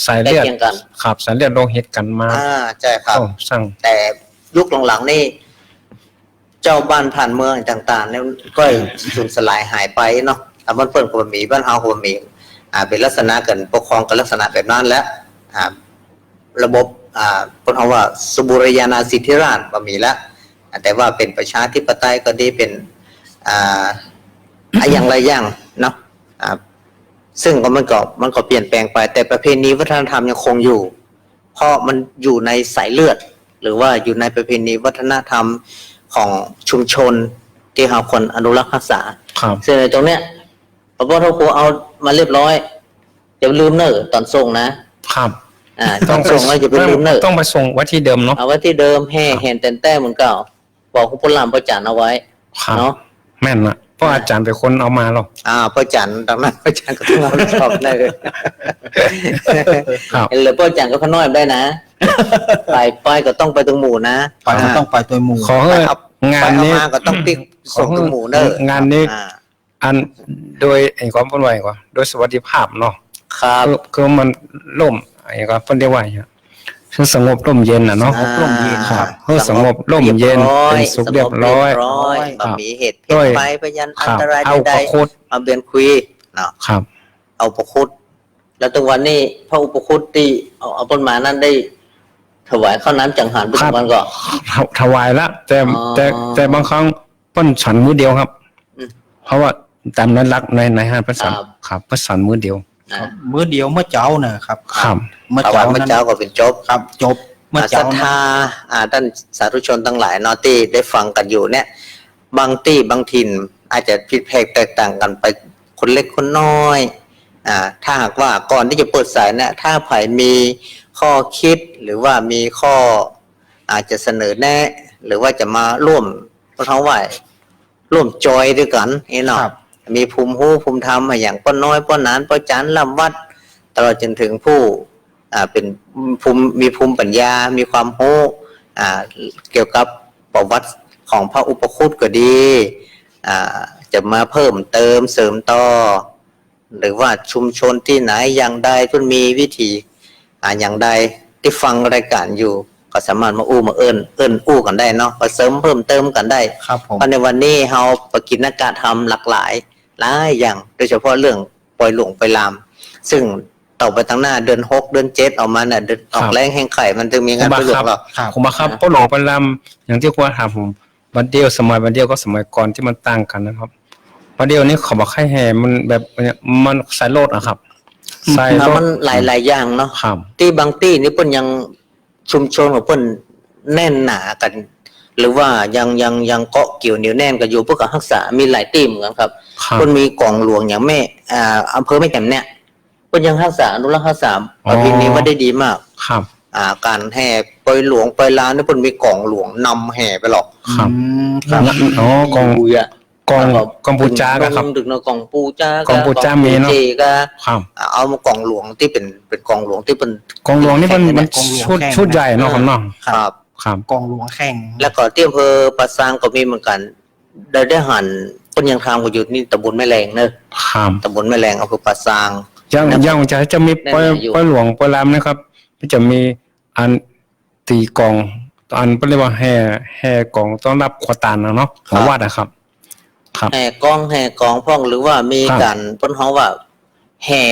Speaker 3: สายเลือดครับสายเลือดโลหิตกันมา
Speaker 1: ใช่ครับแต่ยุคหลังๆนี่เจ้าบ้านผ่านเมืองต่างๆเนี่ยก็สูญสลายหายไปเนาะแต่มันเปิดความมีบ้านเฮาความมีเป็นลักษณะกันปกครองกันลักษณะแบบนั้นแล้วระบบพูดคำว่าสุบุรยานาสิทธิราชบ่มีแล้วแต่ว่าเป็นประชาธิปไตยก็ดีเป็นอย่างไรอย่างเนาะซึ่งมันก็เปลี่ยนแปลงไปแต่ประเพณีวัฒนธรรมยังคงอยู่เพราะมันอยู่ในสายเลือดหรือว่าอยู่ในประเพณีวัฒนธรรมของชุมชนที่เราคนอนุรักษ์รักษาซึ่งในตรงเนี้ยพอท่านครูเอามาเรียบร้อยอย่าลืมเนอะตอนส่งนะครับต้องส่งแล้วอย่าไปลืมเนอะ
Speaker 3: ต้องไปส่งไว้ที่เดิมเนาะ
Speaker 1: เอาไว้ที่เดิมแห่เห็นแต่เหมือนเก่าบอกคุณพลลำประจันเอาไว้เนาะ
Speaker 3: แม่นนะเพราะอาจารย์เป็นคนเอามาหรอก
Speaker 1: ประจันดังนั้นประจันก็ต้องรับชอบได้เลยหรือประจันก็ขน้อยได้นะไปก็ต้องไปตรงหมู่นะ
Speaker 2: ไปก็ต้องไปตัวหมู่
Speaker 3: ของงานนี้
Speaker 1: ก็ต้องติ๊กส่งตรงหมู่เนอะ
Speaker 3: งานนี้อันโดยความเป็นไว้ก่อนโดยสวัสดิภาพเนาะ
Speaker 1: ครับ
Speaker 3: คือมันล่มก็เพิ่นได้ว่าคือสงบร่มเย็นน่ะเนาะ
Speaker 2: ร่มเย็นครับ
Speaker 3: สงบร่มเย็นเป็นสุขเรียบร้อย
Speaker 1: มีเหตุเพศภัยพยันอันตรายใดๆเอาเบียนคุยเนาะ
Speaker 3: ครับ
Speaker 1: เอาประคุดแล้วตรงวันนี้พระอุปคุตที่เอาต้นไม้นั้นได้ถวายข้าวน้ำจังหันไปทุกวันก็
Speaker 3: ถวายละแต่บางครั้งเพิ่นฉันมื้อเดียวครับเพราะว่าตามนั้นรักในห้างพระสันครับพระสันมื้อเดียว
Speaker 2: มื้อเดียวเมื่อเจ้านะครับ
Speaker 1: เมื่อเจ้าก็เป็นจบ
Speaker 2: ครับจบ
Speaker 1: เมื่อเจ้าท่าท่านสาธุชนทั้งหลายเนาะที่ได้ฟังกันอยู่เนี่ยบางที่บางถิ่นอาจจะผิดแผกแตกต่างกันไปคนเล็กคนน้อยถ้าหากว่าก่อนที่จะเปิดสายเนี่ยถ้าไผ่มีข้อคิดหรือว่ามีข้ออาจจะเสนอแนะหรือว่าจะมาร่วมเขาไหวร่วมจอยด้วยกันนี่เนาะมีภูมิหูภูมิธรรมอย่างป้อนน้อยป้อนนานป้อนจันลำวัดตลอดจนถึงผู้เป็นมีภูมิปัญญามีความรู้เกี่ยวกับประวัติของพระอุปคุตก็ดีจะมาเพิ่มเติมเสริมต่อหรือว่าชุมชนที่ไหนอย่างใดที่มีวิธีอย่างใดที่ฟังรายการอยู่ก็สามารถมาอู้มาเอิ้นอู้กันได้เนาะก็เสริมเพิ่มเติมกันได้เพราะในวันนี้เราประกิจนักการทำหลากหลายอย่างโดยเฉพาะเรื่องปล่อยหลงไปลามซึ่งต่อไปตั้งหน้าเดือน6เดือน7ออกมาเนี่ยออกแรงแห่งไข่มันจะมีงานประโยชน์หรอก
Speaker 3: ผมมาครับปล่อยหลงไปลามอย่างที่คุณถามผมวันเดียวสมัยวันเดียวก็สมัยก่อนที่มันต่างกันนะครับวันเดียวนี้เขาบอกให้แห่มันแบบมันสายโลดอะครับ
Speaker 1: ใส่มันหลายอย่างเนาะที่บางที่นี่เพิ่นยัง ชุมชนของเพิ่นแน่นหนากัน หรือว่ายังเกาะเกี่ยวเหนียวแน่นกันอยู่เพื่อการรักษามีหลายทีมเหมือนกันครับเพิ่นมีกองหลวงอย่างแม่อำเภอแม่แจ่มเนี่ยเพิ่นยังรักษาอนุรักษ์รักษาประเพณีมาได้ดีมาก
Speaker 3: ครับ
Speaker 1: การแห่ปอยหลวงปอยลานนี่เพิ่นมีกองหลวงนำแห่ไปหรอก
Speaker 3: ครับอ๋อกองกัมพูชาครับ
Speaker 1: ดึกเนาะกองปู
Speaker 3: จามีเนาะ
Speaker 1: ครับเอามากองหลวงที่เป็นกองหลวงที่เป็น
Speaker 3: กองหลวงนี่มันชุดใหญ่เนาะครับเนาะ
Speaker 1: ครับ
Speaker 2: กองหลวงแข่ง
Speaker 1: แล้วก็ที่อำเภอปะซางก็มีเหมือนกันได้หันเพิ่นยังทำกันอยู่นี่ตำบลแม่แรงเนอะตำบลแม่แรงอำเภอปะซาง
Speaker 3: ยังจะมีปอยหลวงปอยลามนะครับจะมีอันตีกองอันเรียกว่าแห่กองต้อนรับขวตานเนาะของวัดนะครับ
Speaker 1: แห่กองพ่องหรือว่ามีการเพิ่นเฮาว่าแห่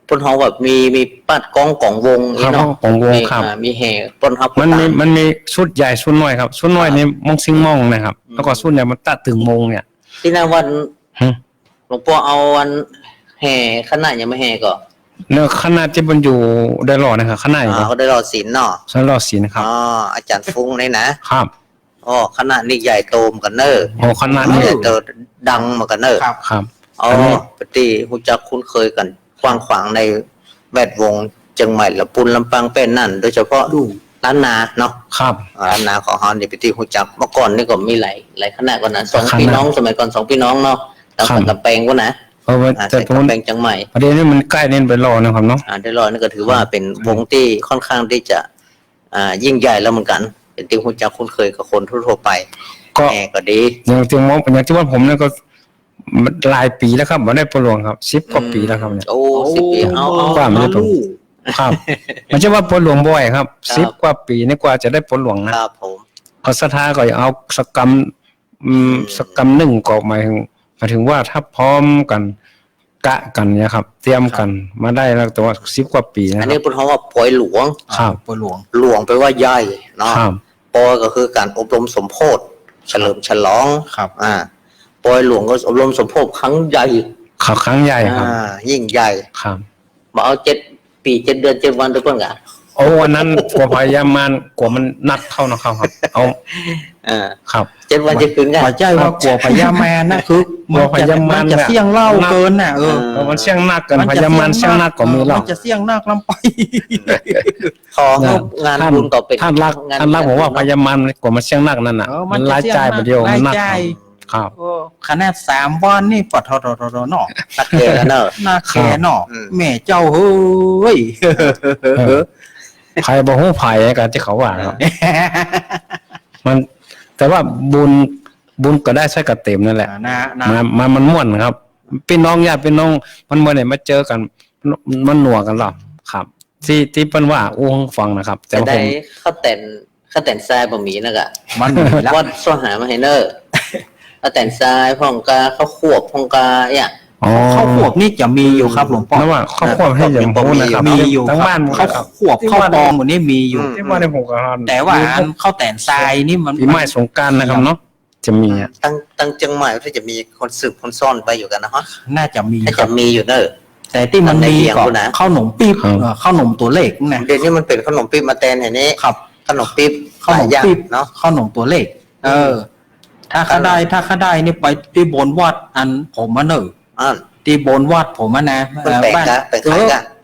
Speaker 1: เพิ่นเฮาแบบมีปัดกองของวง
Speaker 3: นี่เนาะของวงครับ
Speaker 1: มีแห่เพิ่นเฮา
Speaker 3: มันมีชุดใหญ่ชุดน้อยครับชุดน้อยนี่มองซิงมองนะครับแล้วก็ชุดใหญ่มันตะตึงมงเนี่ย
Speaker 1: ที่นั่นวันหลวงพ่อเอาวันแห่ขนาดยังไม่แห่ก็
Speaker 3: เนื้อขนาดที่มันอยู่ได้รอนะครับขนาด
Speaker 1: เขาได้รอศีลเนาะ
Speaker 3: ได้รอศีลครับ
Speaker 1: อาจารย์ฟุ้งเลยนะครับขนาดนี้ใหญ่โตมกันเนอะ
Speaker 3: ขนาดนี้
Speaker 1: ใหญ่โตดังมากันเนอะ
Speaker 3: ครับ
Speaker 1: ปกติฮู้จักคุ้นเคยกันกว้างขวางในแวดวงเชียงใหม่ละปุนลำปางเป็นนั่นโดยเฉพาะล้านนาเนาะ
Speaker 3: ครับ
Speaker 1: ล้านนาของเฮานี่ปกติฮู้จักเมื่อก่อนนี่ก็มีหลายคณะกว่านั้น2พี่น้องสมัยก่อน2พี่น้องเนาะตั้งแต่แปลงว่านะ
Speaker 3: แต่
Speaker 1: แปลงจังใหม่
Speaker 3: ประเด็นนี้มันใกล้เน้นไปรอนะครับเนาะ
Speaker 1: ได้รอนี่ก็ถือว่าเป็นวงที่ค่อนข้างที่จะยิ่งใหญ่แล้วเหมือนกันเป็นที่ฮู้จักคุ้นเคยกับคนทั่วไปก็ดี
Speaker 3: อย่างที่ว่าผมเนี่ยก็หลายปีแล้วครับบ่ได้ปหลวงครับ10กว่าปีแล้วครับเนี่ย
Speaker 1: โอ้10ปีเอา
Speaker 3: กว่าไม่ได้ปลวงครับมันใช่ว่าปหลวงบ่อยครับ10กว่าปีนี่กว่าจะได้ปหลวงนะครับ
Speaker 1: ผม
Speaker 3: ก็ศรัทธาก็เอาสักกรรมหนึ่งก็หมายถึงว่าถ้าพร้อมกันกะกันเนี่ยครับเตรียมกันมาได้แล้วแต่ว่า10กว่าปีนะ
Speaker 1: อันนี้เพิ่นเฮาว่าปอยหลวง
Speaker 3: ครับ
Speaker 2: ปอยหล
Speaker 1: วงแปลว่าใหญ่เนาะปอยก็คือการอบรมสมโภชเฉลิมฉลอง
Speaker 2: ครับ
Speaker 1: ปอยหลวงก็อบรมสมโภชครั้งใหญ่
Speaker 3: ครั้งใหญ่ครับ
Speaker 1: ยิ่งใหญ่
Speaker 3: ครับ
Speaker 1: บ่เอา7 ปี7 เดือน7 วันทุกคนกะ
Speaker 3: วันนั้นกว่าพยามานกว่ามันนัดเข้านะครับเอาครับ
Speaker 1: 7 วัน7 คืนกัน
Speaker 2: พอใจว่ากว่าพยามานนะคือ
Speaker 3: พยามาน
Speaker 2: จะเสี่ยงเล่าเกินน่ะ
Speaker 3: มันเสี่ยงนักกันพยามานเสี่ยงนักก็มีเล่า
Speaker 2: มันจะเสี่ยงนักลำไป
Speaker 1: งานบุญต่อเป็น
Speaker 3: ท่านรักบอกว่าพยามานกว่ามันเสี่ยงนักนั่นน่ะมันรายจ่ายประเดียวมันนักครับ
Speaker 2: ขนาด3 วันนี่ปะทอเนาะ
Speaker 1: นักแก่เนาะ
Speaker 2: นักแก่เนาะแม่เจ้าเฮ้ย
Speaker 3: ไผบ่ฮู้ไผกันที่เขาว่าครับมันแต่ว่าบุญก็ได้ใช้กับเต็มนั่นแหละมันม่วนครับพี่น้องญาติพี่น้องมันบ่ได้มาเจอกันมันหนัวกันหรอกครับที่เพิ่นว่าอู้ฟังนะครับ
Speaker 1: แต่ผมเขาแต่นทรายบ่มีนะกะ
Speaker 2: มัน
Speaker 1: วัดสหามาให้เนอเขาแต่นทรายพ่องกาเขาขวบพ่องกาเนี่ย
Speaker 2: ข้าวขวบนี่จะมีอยู่ครับหลวงพ่อ
Speaker 3: นะว่าข้าวขวบให้อย่างพวกนะครับ
Speaker 2: มีอยู่
Speaker 3: ทั้งบ้าน
Speaker 2: ข้าวขวบข้าวปองหมดนี่มีอยู่
Speaker 3: ที่บ้านในผมก็
Speaker 2: แต่ว่าข้าวแต่นทรายนี่มัน
Speaker 3: ปีใหม่สงกรานต์นะครับเนาะจะมี
Speaker 1: ตั้งเชียงใหม่ก็จะมีคนสืบคนซ่อนไปอยู่กันนะฮะ
Speaker 2: น่าจะมี
Speaker 1: อยู่เนอะ
Speaker 2: แต่ที่มันมีก่อนข้าวหนมปี๊บข้าวหนมตัวเล็กนะ
Speaker 1: เดี๋ยวนี้มันเป็นขนมปี๊บมาแทนอย่างนี้
Speaker 2: ครับ
Speaker 1: ขนมปี๊บ
Speaker 2: ข้าวหนมปี๊บเนาะข้าวหนมตัวเล็กถ้าข้าได้นี่ไปที่บนวัดอันผมมาเนอะที่บนวัดผมนะ
Speaker 1: บ้าน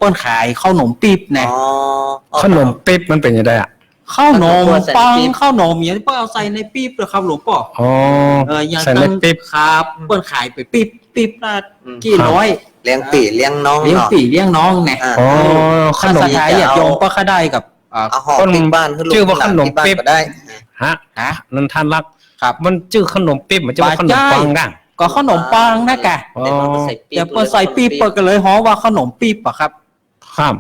Speaker 2: ป้นขายข้าวหนมปี๊บนะ
Speaker 3: ขนมปี๊บมันเป็นยังไงอะ
Speaker 2: ข้าวหนมปังข้าวหนมอย่างนี้ป้าเอาใส่ในปี๊บเลยครับหลวงพ่อ
Speaker 3: ใส่ในปี๊บ
Speaker 2: ครับเปิ้นขายไปปี๊บละกี่ร้อย
Speaker 1: เลี้ยงปีเลี้ยงน้อง
Speaker 2: เลี้ยงน้องเนี่ยขนมไทยโยมก็ข้าได้กับ
Speaker 1: คนบ้าน
Speaker 3: ชื่อว่าขนมปี๊บได้ฮะนั่นท่านรักครับมันชื่อขนมปี๊บมันจะว่าขนมปังดัง
Speaker 2: ก็ขนมปังนะแกอย่าเปิดใส่ปี๊บเปิดกันเลยฮะว่าขนมปี๊บอะครับ
Speaker 3: ครับ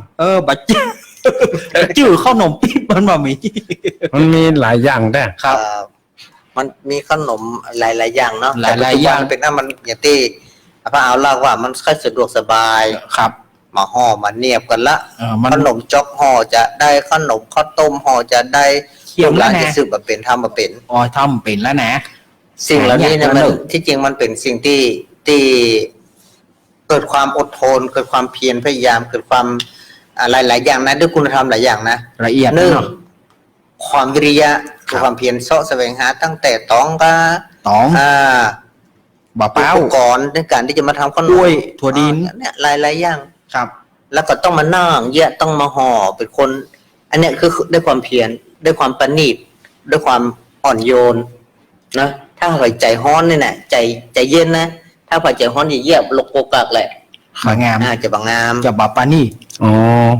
Speaker 2: บัดจื่อขนมปี๊บ
Speaker 3: มันมีหลายอย่างได้
Speaker 1: ครับมันมีขนมหลายอย่างเนาะ
Speaker 2: หลายอย่าง
Speaker 1: เป็นมันอย่างที่พระเอาเล่าว่ามันค่อยสะดวกสบาย
Speaker 2: ครับ
Speaker 1: มาห่อมาเนียบกันละขนมจ๊อกห่อจะได้ขนมข้าวต้มห่อจะได้
Speaker 2: เขียวแล้วนะ
Speaker 1: ซึ่งมาเป็นทำมาเป็น
Speaker 2: ทำเป็นแล้วนะ
Speaker 1: สิ่งเหล่านี้เนี่ยมันที่จริงมันเป็นสิ่งที่เกิดความอดทนเกิดความเพียรพยายามเกิดความหลายอย่างนะด้วยคุณธรรมหลายอย่างนะ
Speaker 2: ละเอียด
Speaker 1: ความวิริยะความเพียรเสาะแสวงหาตั้งแต่ตองก็
Speaker 2: ตองบะ
Speaker 1: อุ
Speaker 2: เป้า
Speaker 1: ปกรณ์ในการที่จะมาทำขน
Speaker 2: กล้
Speaker 1: ม
Speaker 2: วยถั่วดิน
Speaker 1: เนี่ยหลายๆอย่าง
Speaker 2: ครับ
Speaker 1: แล้วก็ต้องมานั่งแยะต้องมาห่อเป็นคน อันเนี้ยคือด้วยความเพียรด้วยความประณีตด้วยความอ่อนโยนนะถ้าหายใจฮ้อนเนี่ยนะใจเย็นนะถ้าหายใจฮ้อนอย่าเยียบลกโกกักแหละ
Speaker 2: บางงาม
Speaker 1: จะบางงาม
Speaker 2: จะบะปานี่
Speaker 3: อ๋อ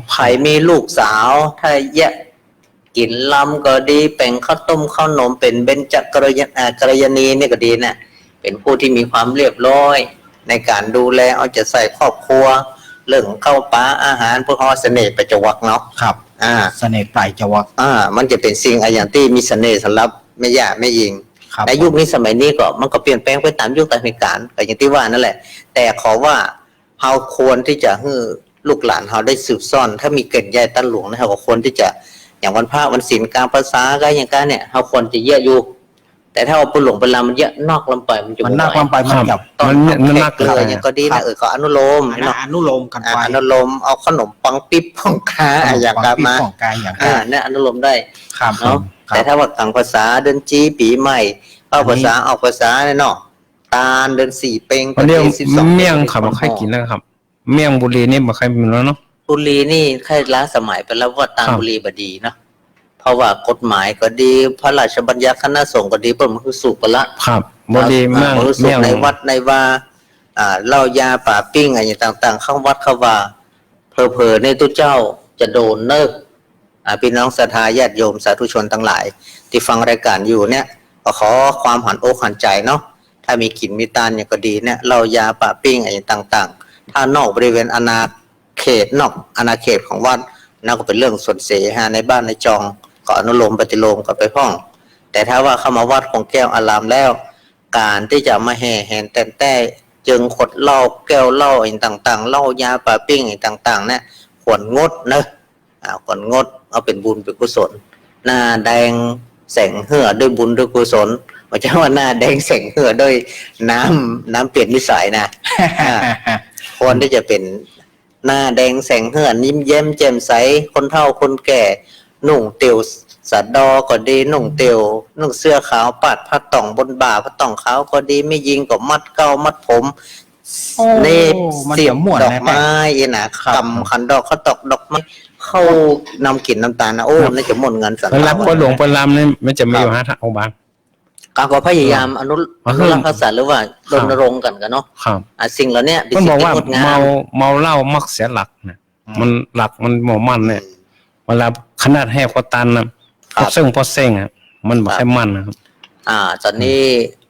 Speaker 1: ไผ่มีลูกสาวถ้าแยะกินลำก็ดีแป่งข้าวต้มข้าวนมเป็นเบญจกัลยาณีนี่ก็ดีนะเป็นผู้ที่มีความเรียบร้อยในการดูแลเอาใจใส่ครอบครัวเรื่องข้าวปลาอาหารพวกเขาเสน่ห์ประจวักเนาะ
Speaker 2: ครับ เสน่ห์ปลายจวัก
Speaker 1: มันจะเป็นสิ่งอย่างที่มีเสน่ห์สำหรับไม่ยากไม่ยิง
Speaker 2: ครับ
Speaker 1: ในยุคนี้สมัยนี้ก็มันก็เปลี่ยนแปลงไปตามยุคตามเหตุการณ์ก็อย่างที่ว่านั่นแหละ แต่ขอว่าเราควรที่จะให้ลูกหลานเราได้สืบซ่อน ถ้ามีเกิดใหญ่ตั้นหลวงนะเราก็ควรที่จะอย่างวันพระวันศีลการภาษาก็อย่างการเนี่ยเราควรจะเยอะอยู่ แต่ถ้าเอาปุหลงเวลามันเยอะนอกลำไปมันจะ
Speaker 2: มันน่าความไปมันจับ
Speaker 1: ตอน
Speaker 3: มัน
Speaker 1: แข
Speaker 3: นั
Speaker 1: ก
Speaker 3: ก
Speaker 1: เล
Speaker 3: เลย ย
Speaker 1: อย่างก็ดีนะก็อนุโลม
Speaker 2: อัน
Speaker 1: เนาะ
Speaker 2: อนุโลมกันไป
Speaker 1: อนุโลมเอาขนมปังปิ๊บของค้าอย่างกามา
Speaker 2: ของกายอย่างกา
Speaker 1: เนี่ยอนุโลมได้
Speaker 2: ครับ
Speaker 1: เนาะ
Speaker 2: ครั
Speaker 1: แต่
Speaker 2: บ
Speaker 1: ถ้าว่าต่างภาษาเดือนจีปีใหม่เข้าภาษาออกภาษาเนี่ยเนาะตาลเดือนสี่เป่ง
Speaker 3: วันเดียว
Speaker 1: 12
Speaker 3: เมี่ยงครับบ่ใครกินแล้วครับ เมี่ยงบุรีนี่บ่ใครมีแล้วเนาะ
Speaker 1: บุรีนี่ใครล้าสมัยไปแล้วว่าตาล
Speaker 3: ครับ
Speaker 1: บุรีบดีเนาะเพราะว่ากฎหมายก็ดีพระราชบัญญัติคณะสงฆ์ก็ดีเปิดมันคือสุกไปละ
Speaker 3: ครับบุรีเมี่ยง
Speaker 1: รู้สึก
Speaker 3: เมี่ยง
Speaker 1: ในวัดในว่าเหล้ายาป่าปิ้งอะไรต่างๆเข้าวัดเข้าว่าเผลอๆในตู้เจ้าจะโดนเนิกพี่น้องศรัทธาญาติโยมสาธุชนทั้งหลาย ที่ฟังรายการอยู่เนี่ยก็ขอความหันอกหันใจเนาะถ้ามีกลิ่นมีตาลอย่างก็ดีเนี่ยเหล้ายาป่าปิ้งอะไรต่างๆ ถ้านอกบริเวณอาณาเขตนอกอาณาเขตของวัดนั่นก็เป็นเรื่องส่วนเสียในบ้านในจองก็อนุโลมปฏิโลมกันไปพ้อง แต่ถ้าว่าเข้ามาวัดของแก้วอารามแล้ว การที่จะมาแห่แหนแต่นแต่จึงขดเหล้าแก้วเหล้าอย่างต่างๆเหล้ายาป่าปิ้งอย่างต่างๆเนี่ยควรงดนะควรงดเอาเป็นบุญเป็นกุศลหน้าแดงแสงเหือด้วยบุญด้วยกุศลไม่ใช่ว่าหน้าแดงแสงเหือด้วยน้ำเปลี่ยนนิสัยนะ ควรที่จะเป็นหน้าแดงแสงเหือยิ้มแย้มแจ่มใสคนเฒ่าคนแก่นุ่งเตียวสัดดอก็ดีนุ่งเตียวนุ่งเสื้อขาวปัดผ้าต่องบนบ่าผ้าต่องขาวก็ดีไม่ยิงก็มัดเก้ามัดผม
Speaker 2: โอ้
Speaker 1: นี่
Speaker 2: มัน
Speaker 1: เสียบ
Speaker 2: ม่วน
Speaker 1: ดอก
Speaker 2: นะ
Speaker 1: ไม้นะครับ กำขันดอกเขาตอกดอกไม้เข้านำกลิ่นน้ำตาลนะโอ้น่าจะหมดเงินสัน
Speaker 3: เวลาพ่อหลวงพ่อลำนี่มันจะมีอยู่5ทางบาง
Speaker 1: การก็พยายามอนุรักษ์ภาษาหรือว่ารณรงค์กันกันเนาะ
Speaker 3: ครับ
Speaker 1: สิ่งเหล่านี้เป็น
Speaker 3: มัน
Speaker 1: สิ่
Speaker 3: บ
Speaker 1: ง
Speaker 3: อก
Speaker 1: ที่
Speaker 3: ว่าง
Speaker 1: ดงาม
Speaker 3: เมาเหล้ามักเสียหลักนะมันหลักมันหมอมันเนี่ยเวลาขนาดแหบกว่าตันนะพอเส้งพอเส้งอ่ะมันบ่ค่อยมันนะครับ
Speaker 1: ตอนนี้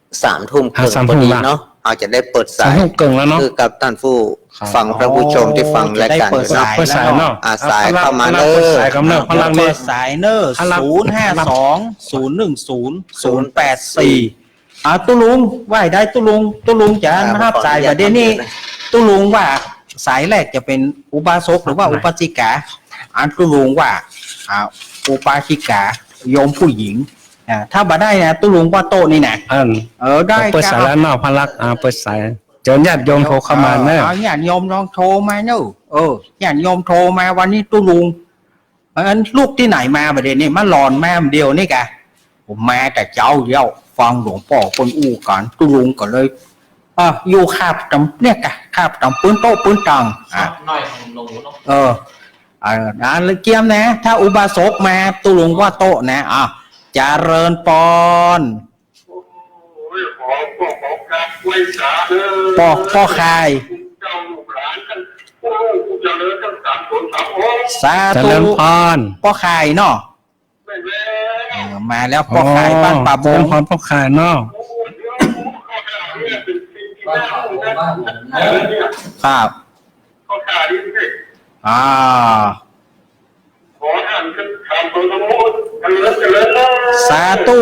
Speaker 1: 3 ทุ่มครึ่ง
Speaker 3: 3
Speaker 1: พอดี
Speaker 3: ทุ่มละ
Speaker 1: เนาะเราจะได้เปิด
Speaker 3: สา
Speaker 1: สาย
Speaker 3: ยเกิงแล้วเนาะ
Speaker 1: คือกับท่านผู้
Speaker 3: ครับ
Speaker 1: ฟังพระผู้ชมที่ฟังรายการอยู่เนาะ
Speaker 3: เปิดสายเนาะ
Speaker 1: สายเข้ามา
Speaker 3: เน
Speaker 1: เด้อ
Speaker 3: สายกำเนิดพลัง
Speaker 2: เปิ
Speaker 3: เนี่ย
Speaker 2: ดสายเนอร์
Speaker 3: พลัง
Speaker 2: 052-010-084ตุลุงว่าได้ตุลุงจะนะครับสายประเด็นนี้ตุลุงว่าสายแรกจะเป็นอุบาสกหรือว่าอุปาสิกาตุลุงว่าอุปาสิกาโยมผู้หญิงถ้าบ่ได้นะตุลุงว่าโตนี่นะ ได้
Speaker 3: เปิดสายแล้วเนาะพลักเปิดสายเจนญาติโยมโทรเข้ามาเนอะ
Speaker 2: ญาติโยมลองโทรมาเนอะญาติโยมโทรมาวันนี้ตุลุงลูกที่ไหนมาประเด็นนี้มาหลอนแม่เดียวนี่กะผมมาแต่เจ้าเดียวฟังหลวงพ่อคนอู้กันตุลุงก็เลยอยู่คาบจำเนี่ยกะคาบจำปืนโต๊ะปืนตังน้อยลงเลยเกียมนะถ้าอุบาสกมาตุลุงว่าโต๊ะนะเจริญปอนพ่อคายสา
Speaker 3: เจ
Speaker 2: ธุ
Speaker 3: ริญพร
Speaker 2: พ่อคายเนาะมาแล้วพ่อคายบ้านป่าบ
Speaker 3: เจริ
Speaker 2: ง
Speaker 3: ญพรพ่อขายเนาะ
Speaker 2: ครับสาธุ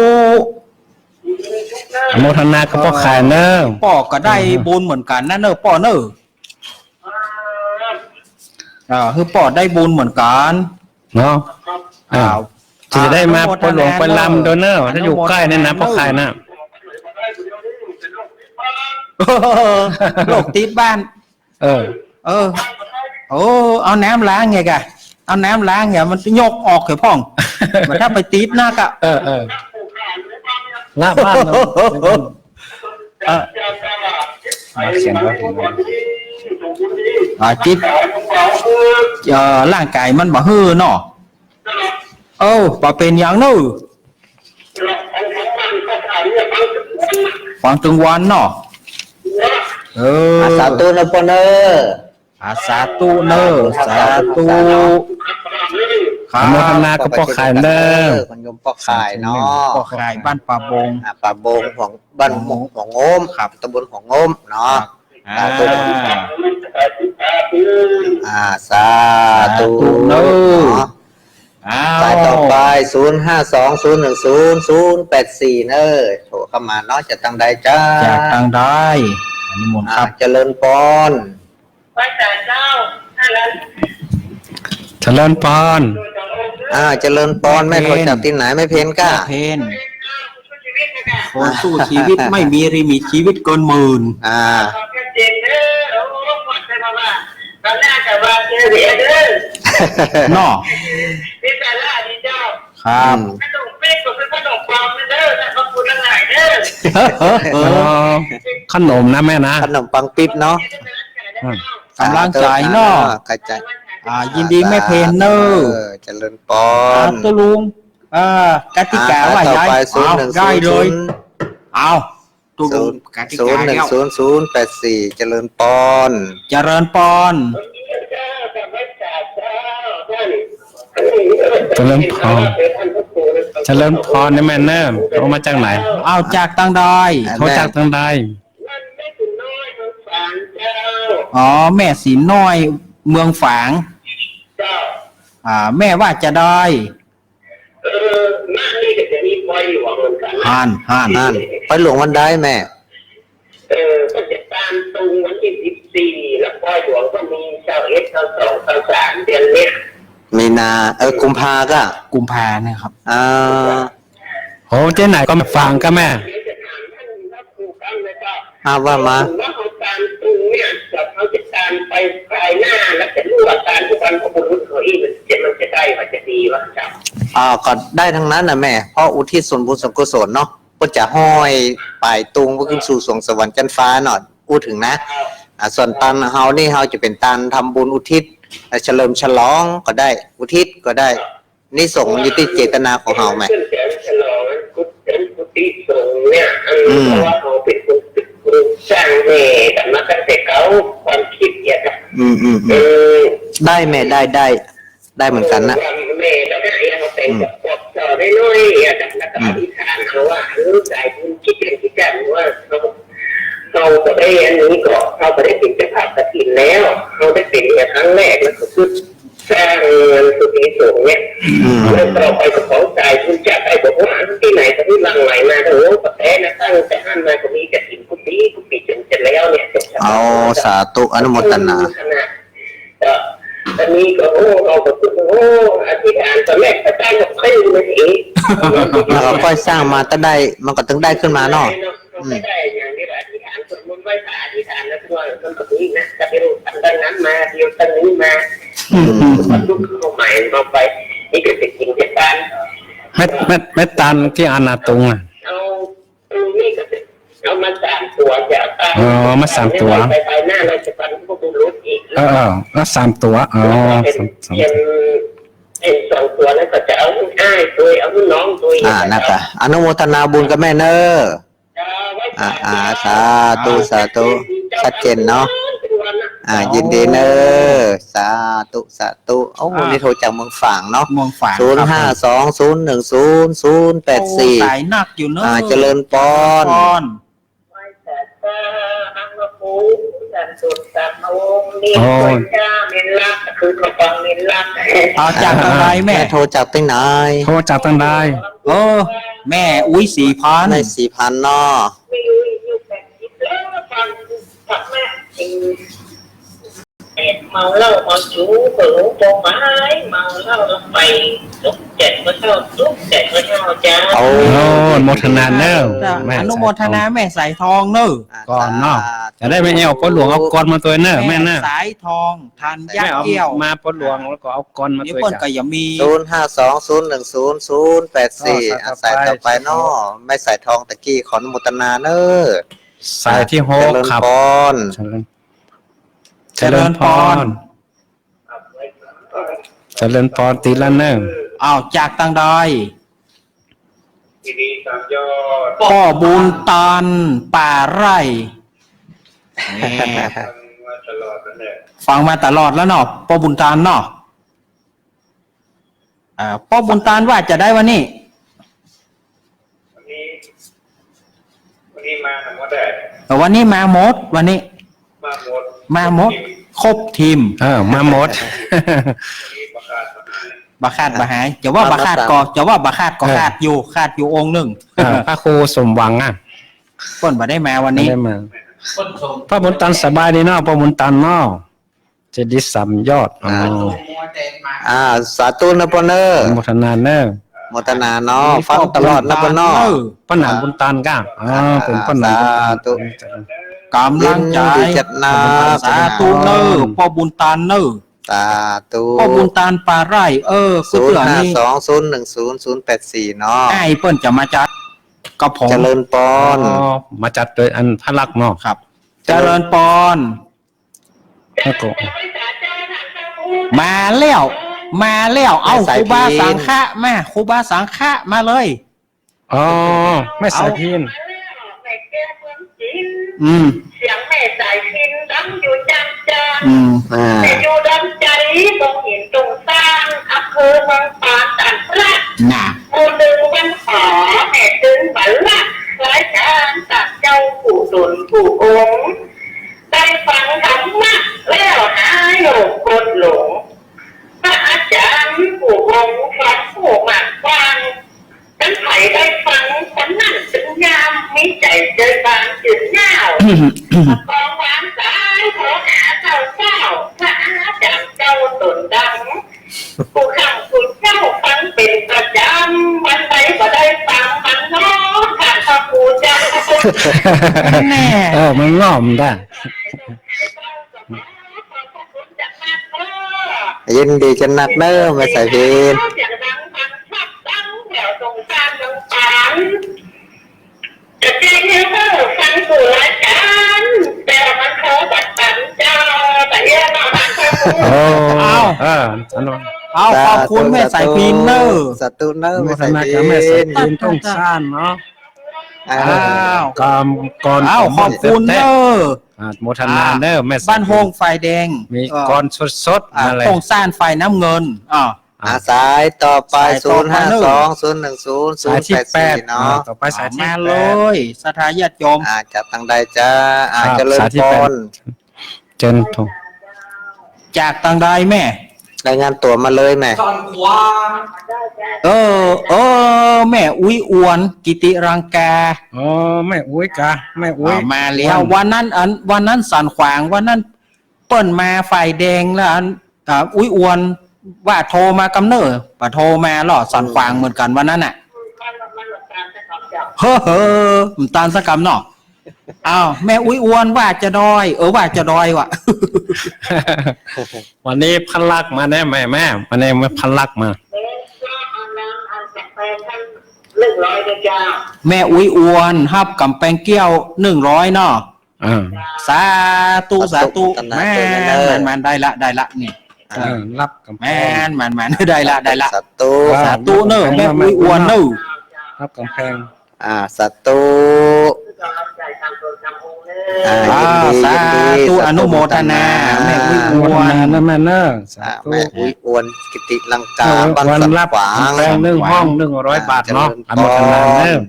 Speaker 3: อนุโมทนากับพ่อขายเนอะ
Speaker 2: พ่อก็ได้บุญเหมือนกันนะเนอะพ่อเนอะคือพ่อได้บุญเหมือนกัน
Speaker 3: เนาะจะได้มาพ่อหลวงพ่อลำโดนเนอะถ้าอยู่ใกล้เนี่ยนะพ่อขายนะ
Speaker 2: โรคติดบ้าน เอาน้ำล้างไงกะ เอาน้ำล้างอย่ามันยกออกเถอะพ่อง มันถ้าไปติดนักอ่ะ
Speaker 3: หน้าบ้านเนาะเสียงก็ถึง
Speaker 2: จิตร่างกายมันบ่ฮือเนาะบ่เป็นอย่างนู้นฟังถึงวันเนาะ
Speaker 1: สาธุนะพ่อเนอ
Speaker 2: สาธุเนอสาธุ
Speaker 3: โมทนากับพ่อขายเด้อ
Speaker 1: คนยมพ่อขายเนาะ
Speaker 2: พ่อขายบ้านป่าบง
Speaker 1: ป่าบงของบ้านของโงมครับตำบลของโงมเนาะสาธุเนาะสายต่อไป0520100084เนอโทรเข้ามาเนาะจะตั้งใดจ้า
Speaker 2: จากทางใดอันนี้มนต์ครับ
Speaker 1: เจริญพร
Speaker 4: พระเจ้า
Speaker 3: เจริญพร
Speaker 1: เจริญพรแม่โทรจากที่ไหนไม่เพนก้า
Speaker 2: เพนคนสู้ชีวิตไม่มีริมิตชีวิตเกินหมื่น
Speaker 4: ตอนแรกกับว่าเจอเดียเด้
Speaker 2: อนอ
Speaker 4: นี่แต่ละดีเจ้า
Speaker 2: ครับ
Speaker 4: ขนมเป๊กก็เป็นขนมปลอมเด้อแต่ขอบคุณทั้งหลายเด้
Speaker 3: อขนมนะแม่นะ
Speaker 1: ขนมปังปิ๊บเนาะ
Speaker 2: กำลังใจเนาะยินดีแม่เพนเนอร์
Speaker 1: เจริญพร
Speaker 2: ตัวลุงกติกาว่าย้ายได้เลยเอาตัวลุงกติกาแล้ว
Speaker 1: 010084เจริญพร
Speaker 2: เจริญพร
Speaker 3: เจริญพรเจริญพรนี่แม่เนิ่มเอามาจากไหน
Speaker 2: เอาจากตังใด
Speaker 3: โทรจากตังใด
Speaker 2: แม่สีน้อยเมืองฝางแม่ว่าจะได้
Speaker 1: ห่านไปหลวงวันได้แม่
Speaker 4: ก็จะตามตรงวันที่14แล้วพ่อหลวงก็มี21 22 23เดือนเนี้ย
Speaker 1: มีนากุมภาก็
Speaker 2: กุมภานะครับ
Speaker 3: โอ้เจ้ไหนก็มาฟังก็แม่
Speaker 1: ว่ามา
Speaker 4: เขาตามตรงเนี่ยเขาจะตามไปภายหน้าแล้วจะรู้ว่าการทุกวันของบุรุษเขาอีกมันจะได้ว่าจะดีว่าครับ
Speaker 1: ก็ได้ทั้งนั้นนะแม่เพราะอุทิศส่วนบุญส่วนกุศลเนาะก็จะห้อยปลายตุงก็ขึ้นสู่สวงสวรรค์จันฟ้าหน่อยพูดถึงนะส่วนตันเฮานี่เฮาจะเป็นตันทำบุญอุทิศเฉลิมฉลองก็ได้อุทิศก็ได้นี่ส่งยุติเจตนาของเฮาไหม
Speaker 4: ฉลองอุทิศส่งเนี่ยเพราะว่าเขาเป็นคนสร้างเมตแต่มาตั้งแต่เขาความคิดเนี่ยครับ
Speaker 1: ได้แม่ได้เหมือนกันนะ
Speaker 4: เมตแล้วก็เขาเป็นแบบปอบต่อได้น้อยจากนักอธิษฐานเขาว่าใจคุณคิดเรื่องที่กันว่าเขาก็ได้อันนี้ก็เขาก็ได้เป็นเจ้าภาพกฐินแล้วเขาได้เป็นครั้งแรกแล้วก็คือสร้างเงินสุติสงฆ์เนี่ยแล้วต่อไปก็ของใจคุณจะไปบอกว่าที่ไหนก็ที่ลังไหลมาโอ้ประเทศนะตั้งแต่ห้านมาก็มีกฐินกุฏิจนจะแล้วเนี่ย
Speaker 1: สาธุอนุโมทนา
Speaker 4: ตอนนี้ก็เราก็อธิษฐานตอนแรกพระเจ้าก็ให้มาเอง
Speaker 1: เราค่อยสร้างมาตั้งได้มันก็ต้องได้ขึ้นมาเนาะ
Speaker 4: ได้อย่างนี้อธิษฐานคนมุ่งไว้อธิษฐานแล้วก็มันก็นี้นะจะเป็นตั้งนั้นมาเดียวตั้งนี้มาลุกเข้าใหม่เราไปนี่ก็เป็นจริงจังการ
Speaker 3: ไม่ตันที่อนาตุง
Speaker 4: เอานี่ก็เอามา3 ตัวจาก
Speaker 3: มา3 ตัว
Speaker 4: ไปหน้าเราจะปันพวกบุรุษอีก
Speaker 3: แล้ว3 ตัว
Speaker 4: เป็น2 ตัวแล้วก็จะเอาอ้ายตัวเอาน้องตัว
Speaker 1: นะคะอนุโมทนาบุญกับแม่เนอสาธุชัดเจนเนาะยินดีเนอสาธุโอ้นี่โทรจากเมืองฝางเนาะ
Speaker 2: เมืองฝาง
Speaker 1: 0520100084
Speaker 2: สายนักอยู่เนอะ
Speaker 1: เจริญพร
Speaker 2: จากทางใดแม่
Speaker 1: โทรจากที่ไหน
Speaker 3: โทรจากทางใด
Speaker 2: แม่อุ้ย4,000
Speaker 1: ได้4,000เนาะ
Speaker 4: เมาเหล้าเมาจูเปิดโปงไม้เมาเหล้าไป แจกก็เท่าตุ๊กแจกก็เท่าจ้า
Speaker 1: เอา
Speaker 3: โอ้โมทนาเนอ
Speaker 2: อนุโมทนาแม่สายทองเนอะ
Speaker 3: ก่อนเนาะจะได้ไม่เอาพ่อหลวงเอากรมาตัวเนอแม่เนอ
Speaker 2: สายทองทันยัก
Speaker 3: ไม่
Speaker 2: ษ์
Speaker 3: เอา
Speaker 2: เกี้ยว
Speaker 3: มาพ่อหลวงแล้วก็เอากรมา
Speaker 2: นี่
Speaker 3: ตัว
Speaker 2: เปิ้น
Speaker 3: จ้ะ
Speaker 2: ก็อย่ามี
Speaker 1: 0520101084ใส่ต่อไปเนาะไม่ใส่ทองตะกี้ขออนุโมทนาเนอะ
Speaker 3: สายที่ห
Speaker 1: เจ
Speaker 3: ก
Speaker 1: ริญ
Speaker 3: ครับ
Speaker 1: พร
Speaker 3: เจริญพรเจริญพรตีละเนอ
Speaker 2: อ้าวจากต่างใด
Speaker 4: ทีนี้ตามยอด
Speaker 2: พ่อบุญตันป่าไร่
Speaker 4: มาตลอดนั่นแหละ
Speaker 2: ฟังมาตลอดแล้วเนาะพ่อบุญตันเนาะพ่อบุญตันว่าจะได้วันนี้
Speaker 4: วันนี้มาทำว่าได้
Speaker 2: แต่วันนี้มาหมดวันนี้
Speaker 4: มาหมด
Speaker 2: ครบทีม
Speaker 3: มาหมด
Speaker 4: ที่ประกาศมาให้
Speaker 2: บาคาดบาหายจะว่าบาคาดก็จะว่าบาคาดก็คาดอยู่องค์หนึ่ง
Speaker 3: พระครูสมหวังอ่ะ
Speaker 2: เปิ้นบ่ได้มาวันนี้
Speaker 3: ได้มาพระบุญตันสบายดีเนาะพระบุญตันเนาะจะดิสามยอด
Speaker 1: สาธุนะพ่อเนอ
Speaker 3: โมทนาเนอ
Speaker 1: โมทนาเนาะฟังตลอดนะพ่อเนอ
Speaker 3: พระหนามบุญตันก้าเป็นพระหนาม
Speaker 1: สาธุ
Speaker 2: กำลังใจ
Speaker 1: ยินดีจัดหนัก
Speaker 2: สาธุเนอพ่อบุญตานเนอ
Speaker 1: สาธุ
Speaker 2: พ่อบุญตานปลาไร่คือเตือนี่
Speaker 1: 0520101084เนาะ
Speaker 2: ไอ้เปิ้นจะมาจัดกับผม
Speaker 1: เจริญพร
Speaker 3: มาจัดโดยอันพระลักษณ์เนาะ
Speaker 2: ครับ เจริญปอน
Speaker 3: แล้วก็
Speaker 2: มาแล้วเอาครูบาสังฆะมาครูบาสังฆะมาเลย
Speaker 3: อ๋อไม่สายพิน
Speaker 4: แม่แก้เมืองจีน เสียงแม่สายพินดังอยู่จังจังแต่อยู่ดังใจตรงหินตรงสร้างอำเภอเมืองปานตันพระ
Speaker 2: น่ะ
Speaker 4: โมดึงวันขอแม่ดึงบัลลังก์รายการตักเจ้าผู้ตุนผู้องค์ได้ฟังธรรมะแล้วหายหลงกดหลงพระอาจารย์ผู้องค์ฟังผู้หมักฟังฉันไผ่ได้ฟังคนนั่นถึงยามมีใจเจอบางจึงเงากองวางสายขอหาเจ้าเจ้าพระอาจารย์เจ้าตนดังผู้ข้างผู้เจ้าฟังเป็นประจำวันใดก็ได้ฟังมันน้อข้าพระผู้เจ้า
Speaker 2: แน่
Speaker 3: มันง่อมได้
Speaker 1: ยินดีจัดหนักเนอไม่ใส่พิน
Speaker 4: จะเจ๊งเนอฟังสู่รายการแต่มันเขาตัดตันเจ้าแต่เยอะมากครับ
Speaker 2: เอาขอบคุณแม่สายพินเนอ
Speaker 1: สาธุเนอ
Speaker 3: โม
Speaker 1: ไม่
Speaker 3: ท
Speaker 1: ใส่
Speaker 3: นา
Speaker 1: พิ
Speaker 3: กับแม่สาย
Speaker 1: น
Speaker 3: พินต้องซ่านเนาะ
Speaker 1: อ้า
Speaker 2: อ้าว
Speaker 3: ก่อน
Speaker 2: เอาขอบคุณเนอ
Speaker 3: โมทนาเนอแม่
Speaker 2: บ้านโฮงไฟแดง
Speaker 3: มีก่อนสดๆอะไร
Speaker 2: โฮงซ่านไฟน้ำเงิน
Speaker 1: สายต่อไป
Speaker 2: สายต่อไปเนอะ
Speaker 3: สายที่8
Speaker 1: 0520101084เนาะ
Speaker 3: ต่อไปสายที่
Speaker 2: มา
Speaker 3: 8
Speaker 2: เลยสถาญาติโยม
Speaker 1: จากทางใดจ้า
Speaker 3: ครับ
Speaker 1: เจริญ
Speaker 3: สายที่
Speaker 1: พ
Speaker 3: แปด
Speaker 1: ร
Speaker 3: เจนทง
Speaker 2: จากต่างใดแม่
Speaker 1: รายงานตัวมาเลยแม่
Speaker 2: แม่อุ้ยอวนกิติรังกา
Speaker 3: อ๋อแม่อุ้ยกะแม่อุ้ย
Speaker 2: มาแล้ววันนั้นสันขวางวันนั้นเปิ้นมาไฟแดงแล้วอุ้ยอวนว่าโทรมากำเนิดป่ะโทรมาหรอสันขวางเหมือนกันวันนั้นน่ะเฮ้อมันตาลสกรรมเนาะอ้าวแม่อุ้ยอวนว่าจะดอยว่าจะดอยว่ะ
Speaker 3: วันนี้พันลักมาแน่แม่วันนี้ไม่พันลักมา
Speaker 4: 100นะจ๊ะ
Speaker 2: แม่อุ้ยอวนฮับกำแปงเกี้ยว100เนาะสาธุแม่มันได้ละนี่
Speaker 3: รับกับ
Speaker 2: แม่นได้ละ
Speaker 1: สาธุ
Speaker 2: สาธุเนอะแม่อุ้ยอวนเนอะ
Speaker 3: รับกำแพง
Speaker 1: สาธุ
Speaker 2: สาธุอนุโมทนาแม่อุ้ยอวน
Speaker 3: นั่นแม่เนอะสาธุ
Speaker 1: แม่อุ้ยอวนกิติลังกาบ้าน
Speaker 3: วัน
Speaker 1: สัน
Speaker 3: รับ
Speaker 1: ขวาง
Speaker 3: กำแพง1 ห้อง100 บาทเนาะอนุโมทนาเนอะ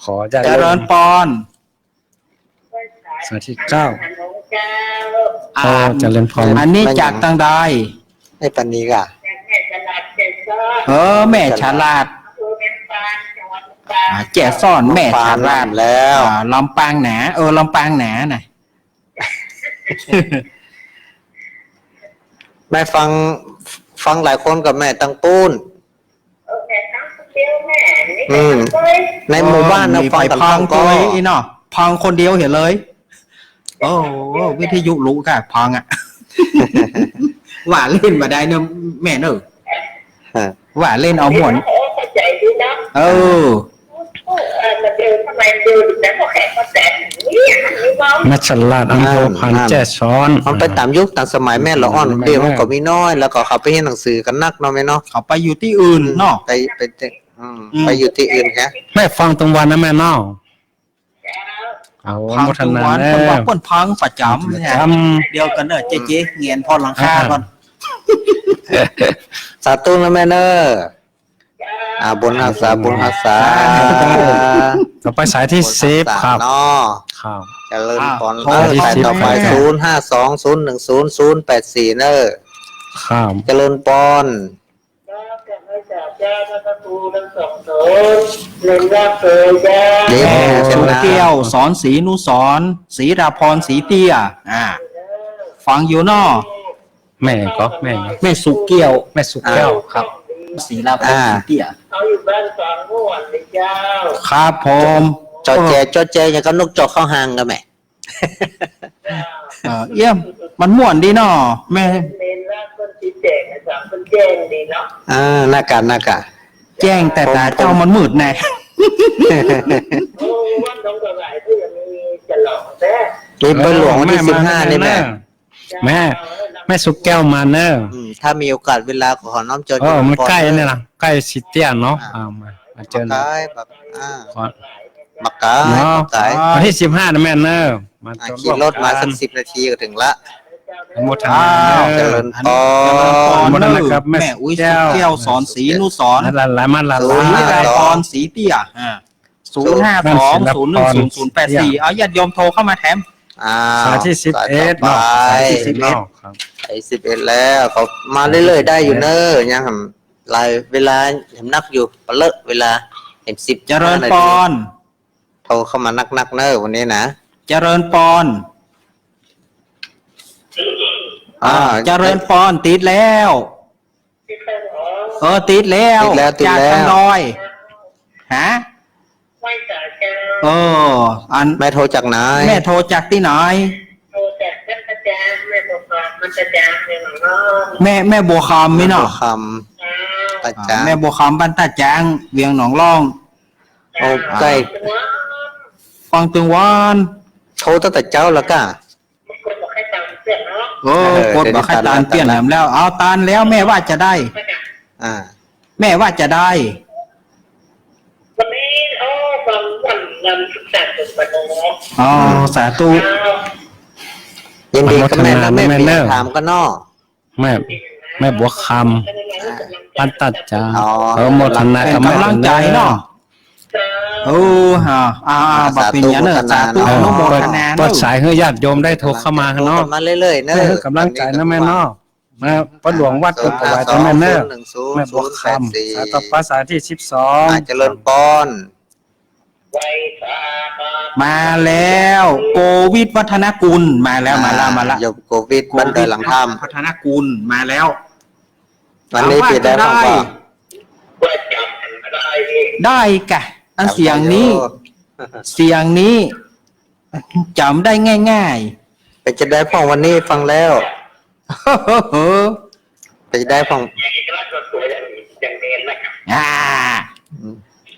Speaker 3: ขอจะ
Speaker 2: เจริญปอน
Speaker 3: สาที่9เจริญพร
Speaker 2: อันนี้จากต่างใด
Speaker 1: ให้ปันนี้ก่ะ
Speaker 2: แม่ฉลาดแก่ซ่อนแม่ฉลาด
Speaker 1: แล้ว
Speaker 2: ลำปางหนาลำปางหนาน่ะ
Speaker 1: แม่ฟังหลายคนกับแม่ตังปูน
Speaker 4: เ
Speaker 1: ในหมู่บ้านเรา
Speaker 2: มี
Speaker 1: ฟั
Speaker 2: ไฟ
Speaker 1: งกัน
Speaker 2: พัง
Speaker 1: ก็
Speaker 2: ตัวอีเนาะพังคนเดียวเห็นเลย โอ้วิทยุรู้ค่ะพังอ่ะ ว่าเล่นมาได้เนอะแม่เนอะว่าเล่นเอาหมด
Speaker 4: เข้าใจดีนะ
Speaker 2: เออ
Speaker 4: มาเจอทำไมเจอแต่พอแขกมาแต่เนี่ยนี่บ้าง
Speaker 3: แม่ฉลาดอำเภอพันแจ้ซ้อน
Speaker 1: มันไปตามยุคตามสมัยแม่ละอ่อนเดี๋ยวมันก็มีน้อยแล้วก็เขาไปเรียนหนังสือกันนักเนาะแม่เนาะ
Speaker 2: เขาไปอยู่ที่อื่นเนาะ
Speaker 1: ไปอยู่ที่อื่นแฮะ
Speaker 3: แม่ฟังตรงวันนะแม่เนาะเอา
Speaker 2: พัง
Speaker 3: โมท
Speaker 2: ทุก
Speaker 3: นา
Speaker 2: วัน
Speaker 3: แน่
Speaker 2: คนบอกคนพังประจำเนี่ย
Speaker 3: จ
Speaker 2: เดียวกันเนอะเจ๊เงียนพอหลังคาก่อน
Speaker 1: สาธุนะแม่เนอะบุญรักษาบุญรักษา
Speaker 3: ต่อไปสายที่10ครับ
Speaker 1: เนาะ
Speaker 3: ครับ
Speaker 1: เจริญพร
Speaker 3: สายที่
Speaker 1: สายต่อไป 052010084เนอะ
Speaker 3: ครับ
Speaker 1: เจริญพร เดี๋ยว
Speaker 2: สุเกี้ยวสอนศรีนุสรศรีราพรศรีเตี้ยฟังอยู่เนอะ
Speaker 3: แม่ก็
Speaker 2: แม่สุเกี้ยว
Speaker 3: แม่สุแก้วครับ
Speaker 2: ศรีราพรศรีเตี้ย
Speaker 4: เขาอยู่บ้านสองม่วนเลยเจ้า
Speaker 2: ครับผม
Speaker 1: จอแจอย่างกับนกจอกเข้าหางกันไหม
Speaker 2: เยี่ยมมันม่วนดีเนาะแม่
Speaker 4: เน้นว่าคนชี้แจงสามคนแจ้งดีเนาะ
Speaker 1: หน้ากะ
Speaker 2: แจ้งแต่ตาเจ้ามันมืดแน่
Speaker 4: โอ้วันน้องกระไรที่ยังมีจะหลอกแต่
Speaker 1: มีไปหลวงวันที่15นี่แม่
Speaker 3: แม่สุแก้วมาเนอะ
Speaker 1: ถ้ามีโอกาสเวลาขอน้อมเจอ
Speaker 3: มันใกล้เนี่ยนะใกล้สิเตียนเนาะมาเจอ
Speaker 1: ไกายแบบมักกา
Speaker 3: เนาะ
Speaker 1: ไกาย
Speaker 3: วันที่15นะแม่เนอะมาจอด
Speaker 1: ขี่รถมาสัก10 นาทีก็ถึงละ
Speaker 3: โมทนา
Speaker 1: เจริญพร
Speaker 3: หมดแล้วนะครับ
Speaker 2: แม่อุ้ยสุเกี้ยวสอนศรีนุสร
Speaker 3: ละลายมาละ
Speaker 1: ศู
Speaker 3: ลาน
Speaker 1: ย์
Speaker 2: ศรี
Speaker 3: ย
Speaker 2: ราพรศรีเตี้ย052010084เอาญาติโยมโทรเข้ามาแถม
Speaker 3: สายที่11
Speaker 1: ไป
Speaker 3: เนาะสายที่
Speaker 2: 11
Speaker 3: 11เนาะครับ
Speaker 1: ไอ้11แล้วเขามาเรื่อยๆได้อยู่เนอะยังหลายเวลาเห็นนักอยู่ปะเลอะเวลาเห็น10
Speaker 2: เจริญพร
Speaker 1: โทรเข้ามานักเนอะวันนี้นะ
Speaker 2: เจริญพรเจริญพรติดแล้วติดแล้ว
Speaker 1: ติด
Speaker 2: จาก
Speaker 1: แล้ว
Speaker 2: ทางดอยฮะ
Speaker 4: ไม่จ่ายเจ้า
Speaker 2: อัน
Speaker 1: แม่โทรจากไหน
Speaker 2: แม่โทรจากที่ไหน
Speaker 4: โทรจากท่านอาจารย์แม่บอกว่ามันจะจางเลยหรอเนาะ
Speaker 2: แม่บัวคำมิเนาะ
Speaker 1: คำอาจารย์
Speaker 2: แม่บัวคำบ้านตาจางเวียงหนองล่อง
Speaker 1: โอ้ใกล้
Speaker 2: ฟังตึงวาน
Speaker 1: โทรตั้งแต่เจ้าแล้วก็
Speaker 4: คนบอกให้ตังค์เสร็จเนาะ
Speaker 2: กดบอกให้ตาลเปลี่ยนแหลมแล้วเอาตาลแล้วแม่ว่าจะได้
Speaker 1: อ่า
Speaker 2: แม่ว่าจะได้
Speaker 4: วันนี้วันงานศึกษาสุดปันโน
Speaker 2: สาธุ
Speaker 1: ยินดีกับแม่นะแม่ปีถามก็นอ
Speaker 3: แม่บัวคำปันตัดจ้าโมทนา
Speaker 2: เป็น
Speaker 3: กับแม่
Speaker 2: กำลังใจเนาะบัดเป็นอย่างเนอะสาธุอนุโมทนา
Speaker 3: เปิดสายให้ญาติโยมได้โทรเข้ามาเนาะ
Speaker 1: มาเรื่อยๆเนอะ
Speaker 3: กำลังใจนะแม่เนาะมาพระหลวงวัดกุฎวายแต่แม่เนอะแม่บัวคำสายต่อไปสายที่12
Speaker 1: เจริญปอน
Speaker 2: มาแล้วโกวิดวัฒนกุลมาแล้วมาละ
Speaker 1: ยมโควิดบันเดอร์หลังถ้
Speaker 2: วัฒนกุลมาแล้ว
Speaker 1: ำวันนี้ปีได้ฟังว่า
Speaker 2: ได้กะอันเสียงนี้จำได้ง่าย
Speaker 1: ไปจะได้ฟังวันนี้ฟังแล้ว
Speaker 2: ๆ
Speaker 1: ไปจะได้ฟัง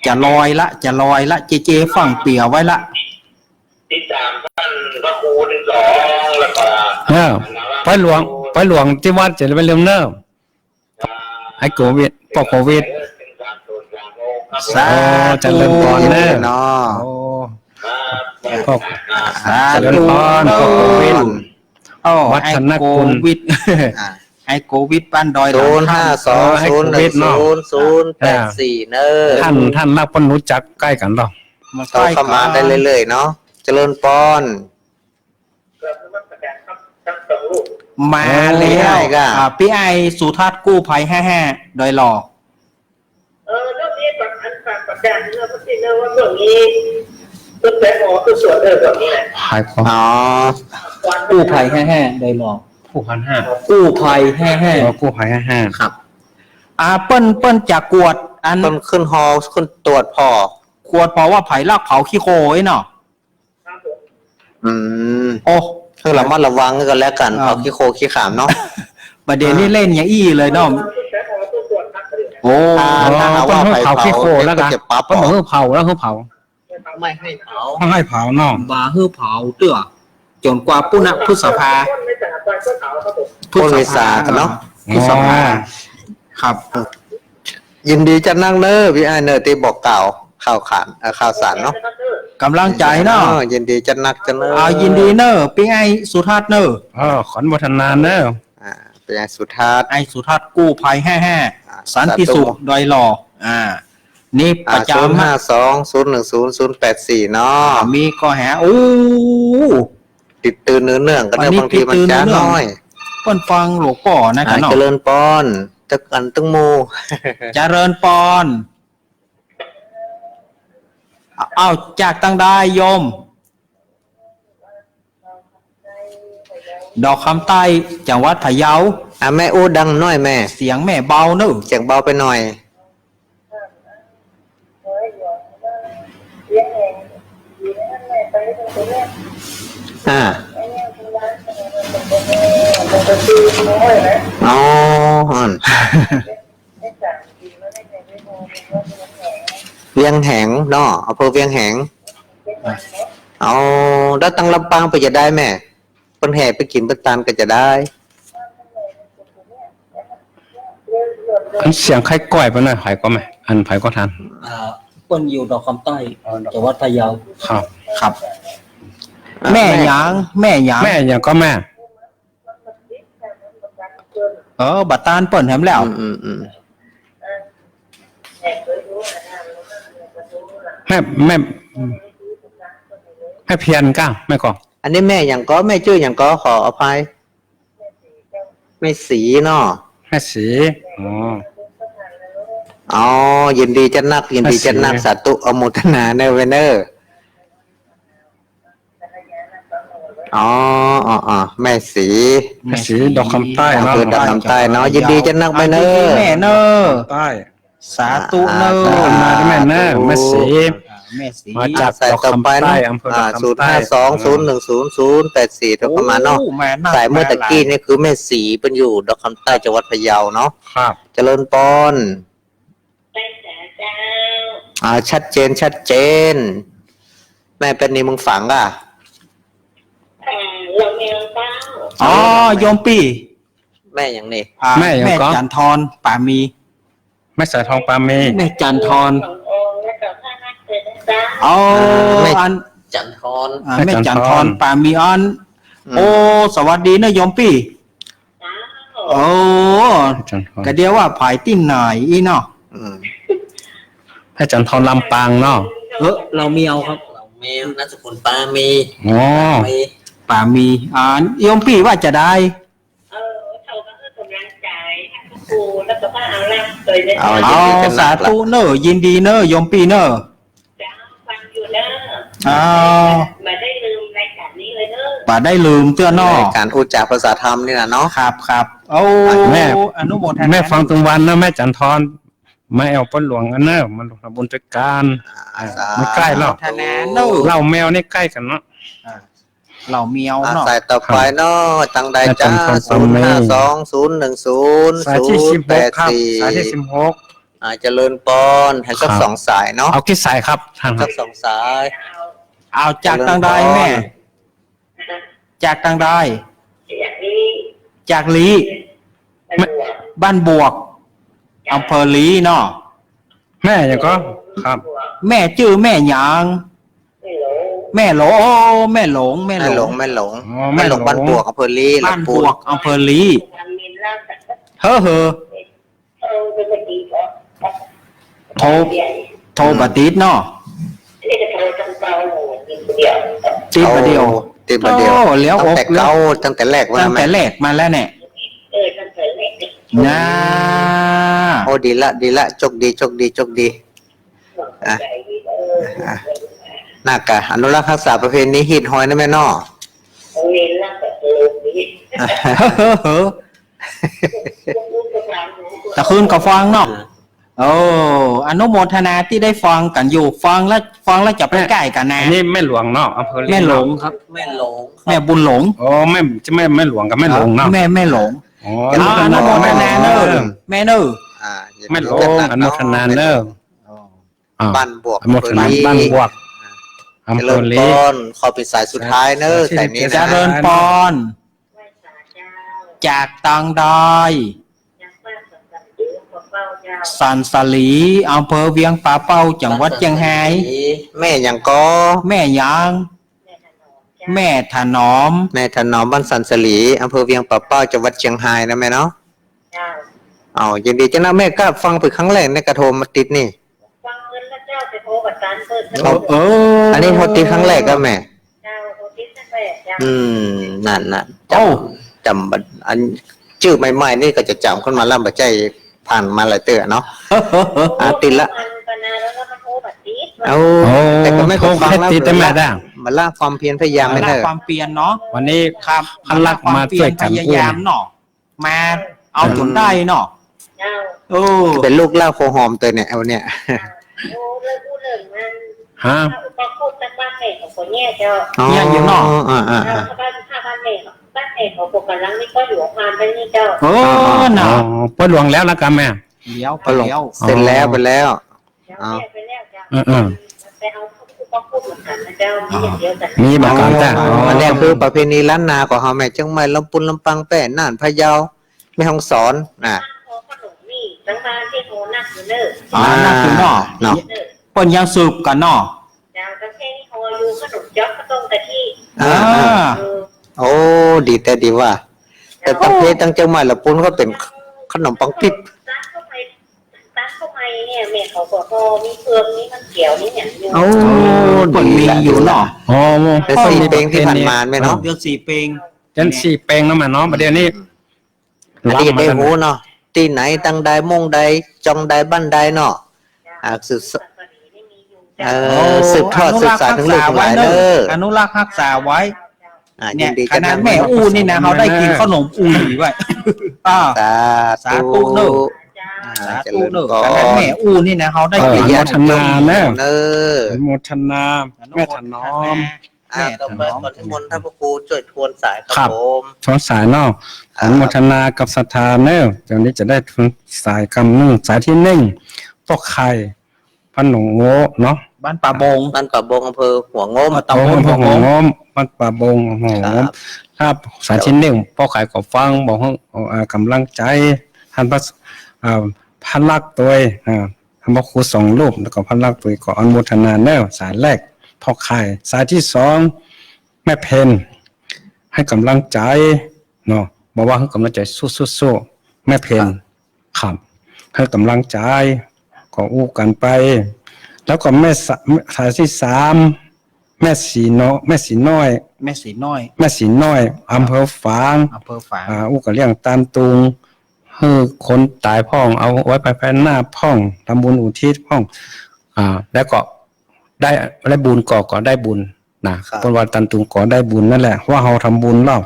Speaker 2: จะลอยละเจฟังเปียไว้ละ
Speaker 4: ที่สามท่านพระครูที่สองแล้วก็
Speaker 3: ไปหลวงที่วัดจะไปเริ่มเนิ่มให้โควิดปอกโควิด
Speaker 2: สา
Speaker 3: เจ
Speaker 2: ธุ
Speaker 3: ริญพรเนอะ
Speaker 1: เนาะ
Speaker 3: ปอก
Speaker 2: สา
Speaker 3: เจริญ
Speaker 2: ธุ
Speaker 3: พรปอกโควิด วัฒนกุล
Speaker 2: ไอโควิดบ้านดอย
Speaker 1: 052010084เนอะ
Speaker 3: ท่านนักปนุจักใกล้กันหรอ
Speaker 1: โทรเข้ามาได้เรื่อยๆเนาะเจริญปอน
Speaker 2: มาแล้วพี่ไอสุทัศน์กู้ภัย55โดยหล่อ
Speaker 4: เรื่องนี้แบบอันฝากประกาศเรื่องที่เรื่องว่าเรื่องนี้ต้นแต่หมอคือส่วนแบบนี้แหละ
Speaker 3: หายของ
Speaker 1: อ๋อ
Speaker 2: กู้ภัย55โดยหล่อ
Speaker 3: ผู้พันห้า
Speaker 2: กู้ภัย
Speaker 3: ผู้ภัยห้า
Speaker 2: 55ครับเปิ้นจะกวด อัน
Speaker 1: คนขึ้นฮอขึ้นตรวจพอ
Speaker 2: ควรเพราะว่าไผ่ลักเผาขี้โคไอ้เนาะ
Speaker 4: ครับผม
Speaker 1: อืม
Speaker 2: โอ้
Speaker 1: คือระมัดระวังกันแล้วกันเอาขี้โคขี้ขามเนาะ
Speaker 2: ประเด็นนี้เล่นอย่างอี้เลยเนาะ โอ้
Speaker 1: ถ้าหาว่าไผ่
Speaker 3: เผาขี้โคแล้วกัน
Speaker 1: ก็จะปรับ
Speaker 3: ก็บอกเผาแล้วเผา
Speaker 1: ไม่ให้เผา
Speaker 3: ต้องให้เผาเนาะ
Speaker 2: บาฮื้อเผาเตื้อจนกว่าปุณพฤษภา
Speaker 4: ไม่สหกรณ์ก็เผาครับผม
Speaker 1: พฤษภากันเนาะ
Speaker 2: พฤษภาครับ
Speaker 1: ยินดีจะนั่งเนอพี่ไอเนอร์ตีบอกกล่าวข่าวขานข่าวสารเนาะ
Speaker 2: กำลังใจเนาะ
Speaker 1: ยินดีจะนักจะเนอ
Speaker 2: ยินดีเนอะปิ้งไอสุทัศน์เนอะ
Speaker 3: ขอนวัฒนาเนอะ
Speaker 1: เป็นไงสุทัศน์
Speaker 2: ไอสุทัศน์กู้ภัยแห่สันติสุขดอยหล่อนี่ประจำ
Speaker 1: 052010084เนาะ
Speaker 2: มีก็แหโอ้
Speaker 1: ติดตื่นเนื่องกัน
Speaker 2: วัน
Speaker 1: เนอะ
Speaker 2: นี้
Speaker 1: บางทีมัน
Speaker 2: ติดตื่น
Speaker 1: จ้า
Speaker 2: เนื่อง
Speaker 1: น้อย
Speaker 2: เปิ้นฟังหลวงป่อนะกันเนาะ
Speaker 1: เจริญปอนตึกอันตึงโม
Speaker 2: เจริญปอนเอาจากตั้งได้โยม ดอกคำใต้จังหวัดพะเยา
Speaker 1: แม่อู้ดังน้อยแม่
Speaker 2: เสียงแม่เบาเนอะ
Speaker 1: เสียงเบาไปหน่อยอ่าอ๋อฮอนเวียงแหงเนาะอำเภอเวียงแหงเอาแล้วตั้งลำปางไปจะได้แม่เปิ้นแห่ไปกินเปิ้นตานก็จะได้
Speaker 3: อันเสียงใครก้อยไปหน่อยไผก็ไหมอันไผก็ทัน
Speaker 2: เปิ้นอยู่ดอกคำใต้จังหวัดพะเยา
Speaker 3: ครับ
Speaker 2: ครับ แม่หยางแม่หยาง
Speaker 3: แม่อย่างก็แม่
Speaker 2: บัตรตานเปิ้นแหมแล้ว
Speaker 3: แม่แม่แม่เพียนก้าแม่ก็
Speaker 1: อันนี้แม่อย่างก็แม่ชื่ออย่างก็ขออภัยแม่สีเนาะ
Speaker 3: แม่สี
Speaker 1: อ๋อยินดีจะนักยินดีจะนักสาธุอโมทนาเนเวเนอร์อ๋อแม่สี
Speaker 3: แม่สีดอกคำใต้
Speaker 1: อำ
Speaker 3: เนาะ
Speaker 1: เภอดอกคำใต้เนาะยินดีจะนักไปเนอร์
Speaker 2: แม่เนอ
Speaker 3: ใต้
Speaker 2: สาธุเนอ
Speaker 3: มาที่แม่เนอะแม่สี
Speaker 2: แม่สี
Speaker 3: มาจาก
Speaker 1: ใส่ต่อไปเนาะ052010084ถ้าประมาณเนาะสายเมื่อตะกี้นี่คือแม่สีเป็นอยู่ดอกคำใต้จังหวัดพะเยาเนาะ
Speaker 3: ครับ
Speaker 1: เจริญปอน
Speaker 4: ไปสาเจ้า
Speaker 1: ชัดเจน แม่เป็นนี่มึงฝังอ่ะ
Speaker 4: เราเมียเป้า
Speaker 2: อ๋อโยมปี
Speaker 1: แม่อย่างนี้
Speaker 3: แม่อย่าง
Speaker 2: แม่
Speaker 3: ก็
Speaker 2: จันทรป่ามี
Speaker 3: แม่สายทองปาเม
Speaker 2: แม่จันทร
Speaker 4: สององค์แล้วก็ผ้านักเกิดนะจ้า
Speaker 2: อ๋อ
Speaker 1: แม่
Speaker 2: อัน
Speaker 1: จันทร
Speaker 2: แม่จันทรป่ามีอันโอ้สวัสดีนะโยมปี
Speaker 4: จ้า
Speaker 2: โอ้
Speaker 3: จันทร์
Speaker 2: ก็เดียวว่าผายติ้นไหนอีเนาะ
Speaker 3: ให้จันทร์ลำปางเนาะ
Speaker 2: เรามีเอาครับ
Speaker 1: เรามีนามสกุลปามี
Speaker 3: อ๋อ
Speaker 2: ป่ามีโยมปีว่าจะได้
Speaker 4: เขาก็คือกำลังใจครูแล้วก็ผ้าเอาล่างเลยนะ
Speaker 2: เอาสาธุเนอะยินดีเนอะโยมปีเนอะ
Speaker 4: จ้าฟังอยู่เด้อ
Speaker 2: เอา
Speaker 4: มาได้ลืมรายการนี้เลยเด้อ
Speaker 2: ป่าได้ลืมเตื้อนอ
Speaker 1: ในการพูดจาภาษาธรรมนี่นะเนาะ
Speaker 2: ครับโอ้
Speaker 3: แม่
Speaker 2: อนุโมทนา
Speaker 3: แม่ฟังตรงวันนะแม่จันทร์ไม่เอาป้นหลวงอันเนอะมันทำบุญจัดการไม่ใกล้หรอก
Speaker 2: ทนาเนอะ
Speaker 3: เราแมวนี่ใกล้กันเนาะ
Speaker 2: เราเมียวเนาะ
Speaker 1: สายต่อไปเนาะตังใดจ้า
Speaker 3: สายที่16ครับสายที่
Speaker 1: 052010084เจริญปอนให้สักสองสาย
Speaker 3: 16
Speaker 1: เนาะ
Speaker 3: เอากี่สายครับทางค
Speaker 1: สั
Speaker 3: รับ
Speaker 1: กสองสาย
Speaker 2: เอาจากตังได้แม่ จากตังได้
Speaker 4: อย่างนี้
Speaker 2: จากลี
Speaker 4: เป็นหัว
Speaker 2: บ้านบวกอำเภอลีเนาะ
Speaker 3: แม่ยังก็ครับ
Speaker 2: แม่ชื่อแม่หยาง
Speaker 4: ไม่รู้
Speaker 2: แม่หลงแม่หลง
Speaker 1: แม่หลง
Speaker 2: บ้านบวก
Speaker 1: บ้านบวกอำเภอลี
Speaker 2: อำเภอลี
Speaker 4: ทำมินล่างแต่
Speaker 2: เฮ้อ
Speaker 4: เป็นคนดีก็
Speaker 2: โทรบัติดเนาะ
Speaker 4: นี่จะโทรจังเปากินเดียว
Speaker 2: ติดประเดียว
Speaker 1: ติดประเดียว
Speaker 2: โอ้แล้ว
Speaker 1: ตั้
Speaker 2: อง ก
Speaker 1: แต่เก้าตั้งแต่แรกว่า
Speaker 2: ตั้ง
Speaker 1: แม่
Speaker 2: แต่แรกมาแล้วเนี่ย
Speaker 4: ตั้งแต่เล็ก
Speaker 2: น่า
Speaker 1: โอ้ดีละโชคดีน่ากะอนุรักษ์รักษาประเพณีหินหอยนะแม่เนาะ
Speaker 4: มินล่างแต่ลูกนี้
Speaker 2: เฮ้อตะคืนกับฟังเนาะ โอ้อนุโมทนาที่ได้ฟังกันอยู่ฟังแล้วจะไปใกล้กันนะ
Speaker 3: อันนี้แม่หลวงเนาะอำเภอ
Speaker 2: แม่หลงครับ
Speaker 1: แม่หลง
Speaker 2: แม่บุญหลง
Speaker 3: อ๋อแม่จะแม่หลวงกับแม่หลงเนาะ
Speaker 2: แม่หลง
Speaker 3: อ๋อ
Speaker 2: อนุโมทนาเนอะแม่เนอะ
Speaker 3: แม่หลงอนุโมทนาเนอะอ่า
Speaker 1: บ้านบวก
Speaker 3: อนุโมทนาบ้านบวกอำ
Speaker 1: เจ
Speaker 3: เภ
Speaker 1: ริ
Speaker 3: อ
Speaker 1: ญ
Speaker 3: ลี
Speaker 1: พรขอเป็นสายสุดท้ายเนอะแต่นี้
Speaker 2: เจ
Speaker 1: นะ
Speaker 2: ริญปอน
Speaker 4: ไหว้ศาลเจ้า
Speaker 2: จากตังดอย
Speaker 4: ยังว่าสังกัดยืมของเป้าเจ้า
Speaker 2: สันสลีอำเภอเวียงป่าเป้าจังหวัดเชียงราย
Speaker 1: แม่ยังก็
Speaker 2: แม่ยาง
Speaker 4: แม่ถนอมเจ้า
Speaker 2: แม่ถนอม
Speaker 1: แม่ถนอมบ้านสันสลีอำเภอเวียงป่าเป้าจังหวัดเชียงรายนะแม่เนาะ
Speaker 4: เจ้า
Speaker 1: เอายินดีจ้านะแม่ก็ฟังไปครั้งแรกในกระโทรมาติดนี่
Speaker 4: ฟังเงินแล้วเจ้าจะโทรบัตรการเปิด
Speaker 1: อันนี้โทรติดครั้งแรกก็แม่
Speaker 4: เจ้าโทรติดนั่นแหละเจ้า
Speaker 1: นั่นจำบัดอันชื่อใหม่ๆนี่ก็จะจำขึ้นมาแล้วบัดใจผ่านมาหลายเตือเนาะติดละ
Speaker 4: มันปนาแล้วก็มาโทรบัตรติด
Speaker 1: เอา
Speaker 3: โอ้
Speaker 1: แต่ก็ไม่
Speaker 3: โทร
Speaker 1: ฟัง
Speaker 3: แค่
Speaker 1: แล้ว
Speaker 3: ติดได้ไหมได้
Speaker 1: มาล่าความเพียรพยายามไม่
Speaker 2: ละ
Speaker 1: เถอะ
Speaker 2: ความเปลี่ยนเนาะ
Speaker 3: วันนี้
Speaker 2: ครับ
Speaker 3: พันลักมาช่วยกัน
Speaker 2: พยายามเนาะมาเอาจนได้เนาะ
Speaker 4: เจ้า
Speaker 2: โอ้
Speaker 1: เป็นลูกเล่าโคหอมตัวเนี่ยเอาเนี่ย
Speaker 4: โอ้เรื่องพูดเรื่องมัน
Speaker 3: ฮะ
Speaker 4: ถ้าอุปกรณ์ตั้งบ้านแม่ของคนแย่เจ้า
Speaker 2: เนี่ยอยู่เนาะ
Speaker 4: ถ้าบ้านแม่ของปกติแล้วนี่ก็อยู่งานไปนี่เจ้า
Speaker 2: โอ้
Speaker 3: อ๋
Speaker 2: เนาะ
Speaker 3: อพ่อหลวงแล้วละกันแม่
Speaker 2: เดี๋ยวไป
Speaker 1: พอลง
Speaker 2: แล้ว
Speaker 1: เสร็จแล้วไปแล้ว
Speaker 4: เจ้าแม่ไปแล้วเจ้า
Speaker 3: อืม
Speaker 4: ไปเอาอุปกรณ์เหมือนกันนะเจ้ามีอย่างเดียวแต่
Speaker 3: มีบอกกันจ้ะ
Speaker 1: อันนี้คือประเพณีล้านนาของเฮาแม่เชียงใหม่ลำพูนลำปางแป้น่านพะเยาแม่ฮ่องสอน
Speaker 4: โทรขนมนี่ตั้งบ้านที่โทรนักอยู่เนอร์
Speaker 2: น่าคือเนาะ
Speaker 1: เนาะ
Speaker 4: เนอร์
Speaker 2: เปิ้นยังสืบกันเนาะ
Speaker 4: เจ้าตั้งแค่นี้โทรอยู่ขนมจ๊อกก็ต้องแต่ที่
Speaker 2: อ่า
Speaker 1: โอ้ดีแต่ดีว่า แต่ประเภทตั้งเชียงใหม่ลำพูนก็เป็นขนมปังปิ๊บ
Speaker 4: ร้านเข้าไปเนี่ยแม่เขาบอกพอมีเฟืองนี่มันเขียวนี่เนี่ยอยู่
Speaker 1: โอ้
Speaker 2: เปิ้นมีอยู่เนาะ
Speaker 3: อ๋อ
Speaker 1: เป็นสี่เพลงที่ผ่านมาไหมเนาะ
Speaker 2: เดือนสี่เพลง
Speaker 3: จันสี่เปลงแล้วมาเนาะประเดี๋ยวนี้
Speaker 1: อันนี้ได้หูเนาะที่ไหนตั้งใดมงใดจองใดบ้านใดเนาะสืบ
Speaker 4: สัปดาห์นี่มีอยู่
Speaker 1: สืบทอดสืบสานถึงลูกถึงหลานเด้อ
Speaker 2: อนุรักษ์รักษาไว้
Speaker 1: ยิ
Speaker 2: เนี่ย
Speaker 1: นดี
Speaker 2: ขนาดแม่
Speaker 1: อู้
Speaker 2: อู้นี่นะเขาได้กินขนมอู้หรือไว้อ่า
Speaker 1: สาธุ
Speaker 2: เด้อ สาธุเนอะขนาดแม่อู้นี่นะเขาได้กิน
Speaker 3: อนุโมทนาเนอะ
Speaker 1: เนอ
Speaker 3: อนุโมทนาแม่ถนอม
Speaker 2: แม่ถ
Speaker 1: ต่อน ไป
Speaker 2: อม
Speaker 1: ก่อนที่มนต์ท่านพระครูช่วยทวนสายค
Speaker 3: ครั
Speaker 1: รับบ ผม
Speaker 3: ทอนสายเนาะอนุโมทนากับศรัทธาเนอะเดี๋ยวนี้จะได้ทวนสายกำนึ่งสายที่หนึ่งพวกไข่พันหนงโง่เนาะ
Speaker 2: บ้านป่าบง
Speaker 1: บ้านป่าบงอำเภอหัวงม
Speaker 2: ตำบล
Speaker 3: พวก
Speaker 2: หั
Speaker 3: หั
Speaker 2: ว
Speaker 3: ว
Speaker 2: ง
Speaker 3: ง
Speaker 2: ม
Speaker 3: มบ้านป่าบงหัวงมครับสายที่หนึ่งพ่อขายก็ฟังบอกให้กำลังใจท่านพระพันลักษ์ตัวท่านพระครูสองรูปแล้วก็พันลักษ์ตัวก็อนุโมทนาเนอะสายแรกพ่อขายสายที่สองแม่เพนให้กำลังใจเนาะบอกว่าให้กำลังใจสู้แม่เพนครับให้กำลังใจก็อู้กันไป แล้วก็สายที่สามแม่สีน้อยแม่สีน้อย
Speaker 2: แม่สีน้อย
Speaker 3: แม่สีน้อยอำเภอฝาง
Speaker 2: อำเภอฝาง
Speaker 3: อู้ก็เลี้ยงตามตุงให้คนตายพ่องเอาไว้ภายหน้าพ่องทำบุญอุทิศพ่องแล้วก็ได้บุญก็ได้บุญนะคนวันตันตุงก็ได้บุญนั่นแหละว่าเราทำบุญแล้ว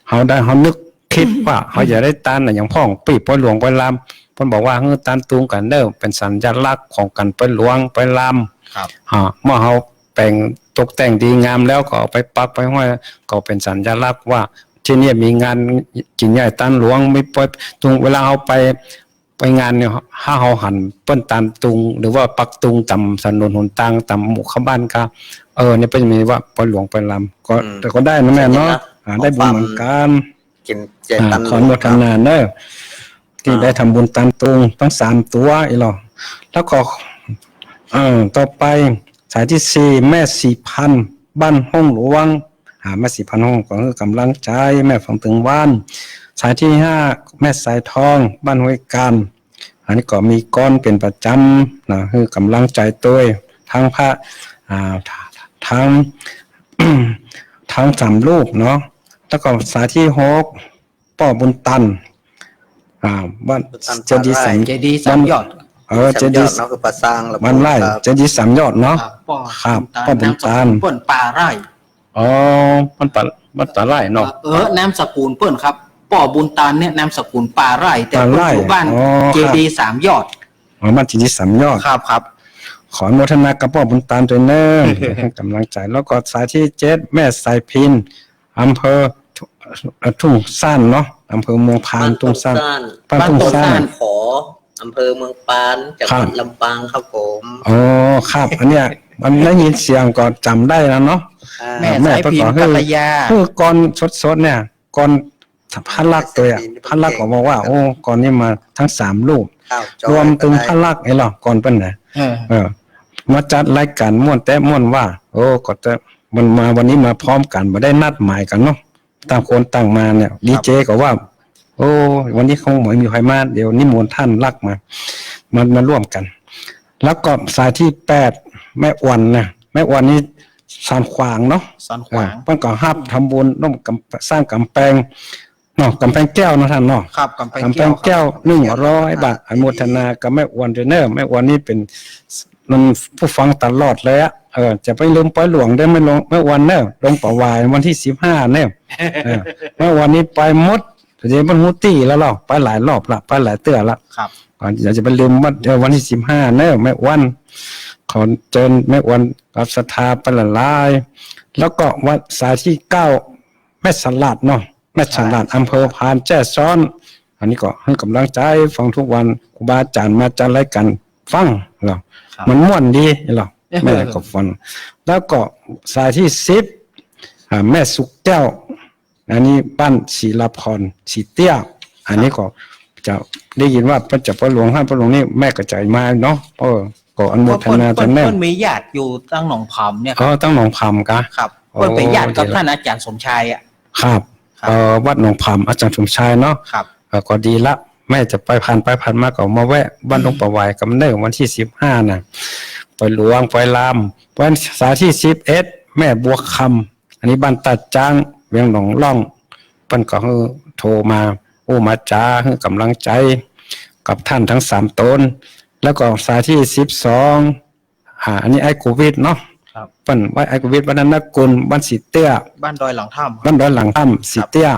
Speaker 3: เขานึกคิดว่าเขาอยากได้ตันอย่างพ่องปีปอยหลวงปอยลำเพิ่นบอกว่าเฮือตันตุงกันเด้อเป็นสัญลักษณ์ของกันปอยหลวงปอยลำ
Speaker 2: ครับ
Speaker 3: เมื่อเขาแต่งตกแต่งดีงามแล้วก็เอาไปปักไปห้อยก็เป็นสัญลักษณ์ว่าที่นี่มีงานกิ่งใหญ่ตันหลวงไม่ปล่อยตรงเวลาเขาไปงานเนี่ยถ้าเขาหันเปิ้นตันตุงหรือว่าปักตุงตำถนนหนทางตำหมู่ข้าบ้านก็เนี่ยเป็นมีว่าปล่อยหลวงปล่อยลำก็แต่ก็ได้นะแม่เนาะได้บุญเหมือนกัน
Speaker 1: กินเจตัน
Speaker 3: ขออนุโมทนาเนอะที่ได้ทำบุญตันตุงทั้ง3ตัวอีหรอแล้วก็ต่อไปสายที่สี่แม่สีพันบ้านห้องหลวงแม่สีพันห้องก็คือกำลังใจแม่ฝังถึงว่านสายที่ห้าแม่สายทองบ้านห้วยกันอันนี้ก็มีก้อนเป็นประจำนะคือกำลังใจตัวทั้งพระทั้ง ทั้ง3ลูกเนาะแล้วก็สายที่6ป่อบุญตันบ้านเจดีย์
Speaker 2: เจดีย์สามยอด
Speaker 3: เจดีย์
Speaker 1: เนาะคือปลาซาง
Speaker 3: บ้านไร่เจดีย์3ยอดเนาะ ครับป้าบุญตาล
Speaker 2: เปิ้นป่าไร่
Speaker 3: อ๋อมันตาไร่เนาะ
Speaker 2: นามสกุลเปิ้นครับป่อบุญตาลเนี่ยนามสกุลป่าไร่แต่เปิ้นอยู่บ้าน
Speaker 3: อ๋อ
Speaker 2: เจดีย์สามยอด
Speaker 3: อ บ้านที่ที่สามยอด
Speaker 2: ครับ
Speaker 3: ขออนุโมทนากับพ่อบุญตามด้วยเนอะให้กำลังใจแล้วก็สายที่7แม่สายพินอำเภอทุ่งซ่านเนาะอำเภอเมืองพานทุ่งซ่านบ้านทุ่งซ่าน
Speaker 1: ขออำเภอเมืองปานจังหวัดลำปางครับผม
Speaker 3: อ๋อครับอันเนี้ยมันได้ยินเสียงก็จำได้แล้วเนาะ
Speaker 2: แม่สายพินกัลยา
Speaker 3: คือก่อนสดๆเนี่ยก่อนพันลักษณ์ตัวพันลักษณ์ก็บอกว่าโอ้ก่อนนี้มาทั้ง3ลูกรวมถึงพันลักษณ์ไอ้หรอก่อนเปิ้นน่ะมาจัดรายการม่วนแต่ม่วนว่าโอ้ก็จะมันมาวันนี้มาพร้อมกันบ่ได้นัดหมายกันเนาะต่างคนต่างมาเนี่ยดีเจก็ว่าโอ้วันนี้คงไม่มีใครมาเดี๋ยวนิมนต์ท่านลักมาร่วมกัน แล้วก็สายที่8แม่อ้วนนะแม่อ้วนนี่สานขวางเนาะ
Speaker 2: สันขวาง
Speaker 3: เพิ่นก็ฮับทำบุญร่วมกับสร้างกำแพงเนาะกำแพงแก้วเนาะท่านเนาะ
Speaker 2: ครับกำแพง
Speaker 3: แก้ว100 บาทอนุโมทนากับแม่อ้วนด้วยเนอะแม่อ้วนนี่เป็นมันผู้ฟังตลอดเลยอะจะไปลืมปล่อยหลวงได้ไม่ลงแม่อ้วนเนอะลงประวายวันที่15เนอะแม่อ้วนนี่ไปหมดเดี๋ยวมันฮู้ตี้แล้วเราไปหลายรอบละไปหลายเตื้อละ
Speaker 2: ครับ
Speaker 3: ก่อนอยากจะไปลืมวันที่15เนอะแม่อ้วนขอเชิญแม่อ้วนกับศรัทธาไปละลายแล้วก็วัดสายที่9แม่สลัดเนาะแม่สลัดอำเภอพานแจ้ซ้อน อันนี้ก็ให้กำลังใจฟังทุกวันครูบาอาจารย์มาจัดรายการฟังเหรอมันม่วนดีเหรอแม่ก็ฟังแล้วก็สายที่10แม่สุกแก้วอันนี้บ้านศรีลาพรศรีเตี้ยอันนี้ก็จะได้ยินว่าพระเจ้าพระหลวงท่านพระหลวงนี่แม่กระจายมาเนาะก็อนุโมทนาท่านแน่
Speaker 2: เพิ่นมีญาติอยู่ตั้งหนองผำเนี่ย
Speaker 3: ตั้งหนองพามกะ
Speaker 2: ครับเพิ่นเป็นญาติกับท่านอาจารย์สมชายอ่ะ
Speaker 3: ครับวัดหนองพามอาจารย์สมชายเนาะ
Speaker 2: ครับ
Speaker 3: ก็ดีละแม่จะไปผ่านมาก็มาแวะบ้านหลวงประวายกับเนิ่วันที่15น่ะไปหลวงไปลามวันสายที่11แม่บัวคำอันนี้บ้านตัดจ้างเวียงหนองล่องเปิ้นก็โทรมาโอ้มาจ้าให้กำลังใจกับท่านทั้ง3ตนแล้วก็สายที่12อันนี้ไอ้โควิดเนาะ
Speaker 2: ครับ
Speaker 3: เปิ้นไว้ไอ้โควิดวันนั้นนักกุลบ้านสีเตี้ย
Speaker 2: บ้านดอยหลังถ้ำ
Speaker 3: บ้านดอยหลังถ้ำสีเตี้ย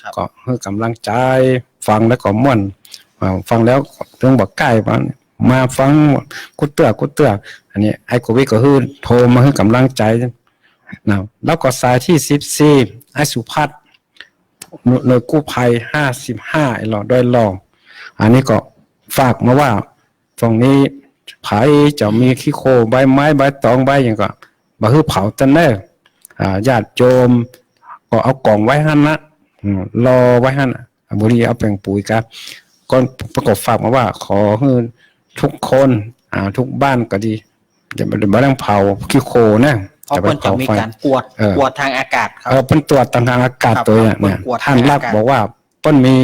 Speaker 2: ครับ
Speaker 3: ก็ให้กำลังใจฟังแล้วก็ม่วนฟังแล้วเรื่องบอกใกล้มาฟังกุเตื้ออันนี้ไอ้โควิดก็คือโทรมาให้กำลังใจนะแล้วก็สายที่14ไอ้สุพัฒน์หน่วยกู้ภัย55ไอ้หล่อดอยหล่ออันนี้ก็ฝากมาว่าตรงนี้ไผจะมีขี้โคใบไม้ใบตองใบอย่างก็บ่ฮือเผาตันเนอญาติโยมก็เอากล่องไว้หั่นนะรอไว้หั่นบุรีเอาแป้งปุ๋ยครับก่อนประกอบฝากมาว่าขอให้ทุกคนทุกบ้านก็ดีจะบ่ต้องเผาขี้โคนะ
Speaker 2: เพราะเพิ่นจะมีการกวดทางอากาศครับ
Speaker 3: เพิ่นตรวจทางอากาศตัวเนี่ยท่านรักบอกว่าเพิ่นมี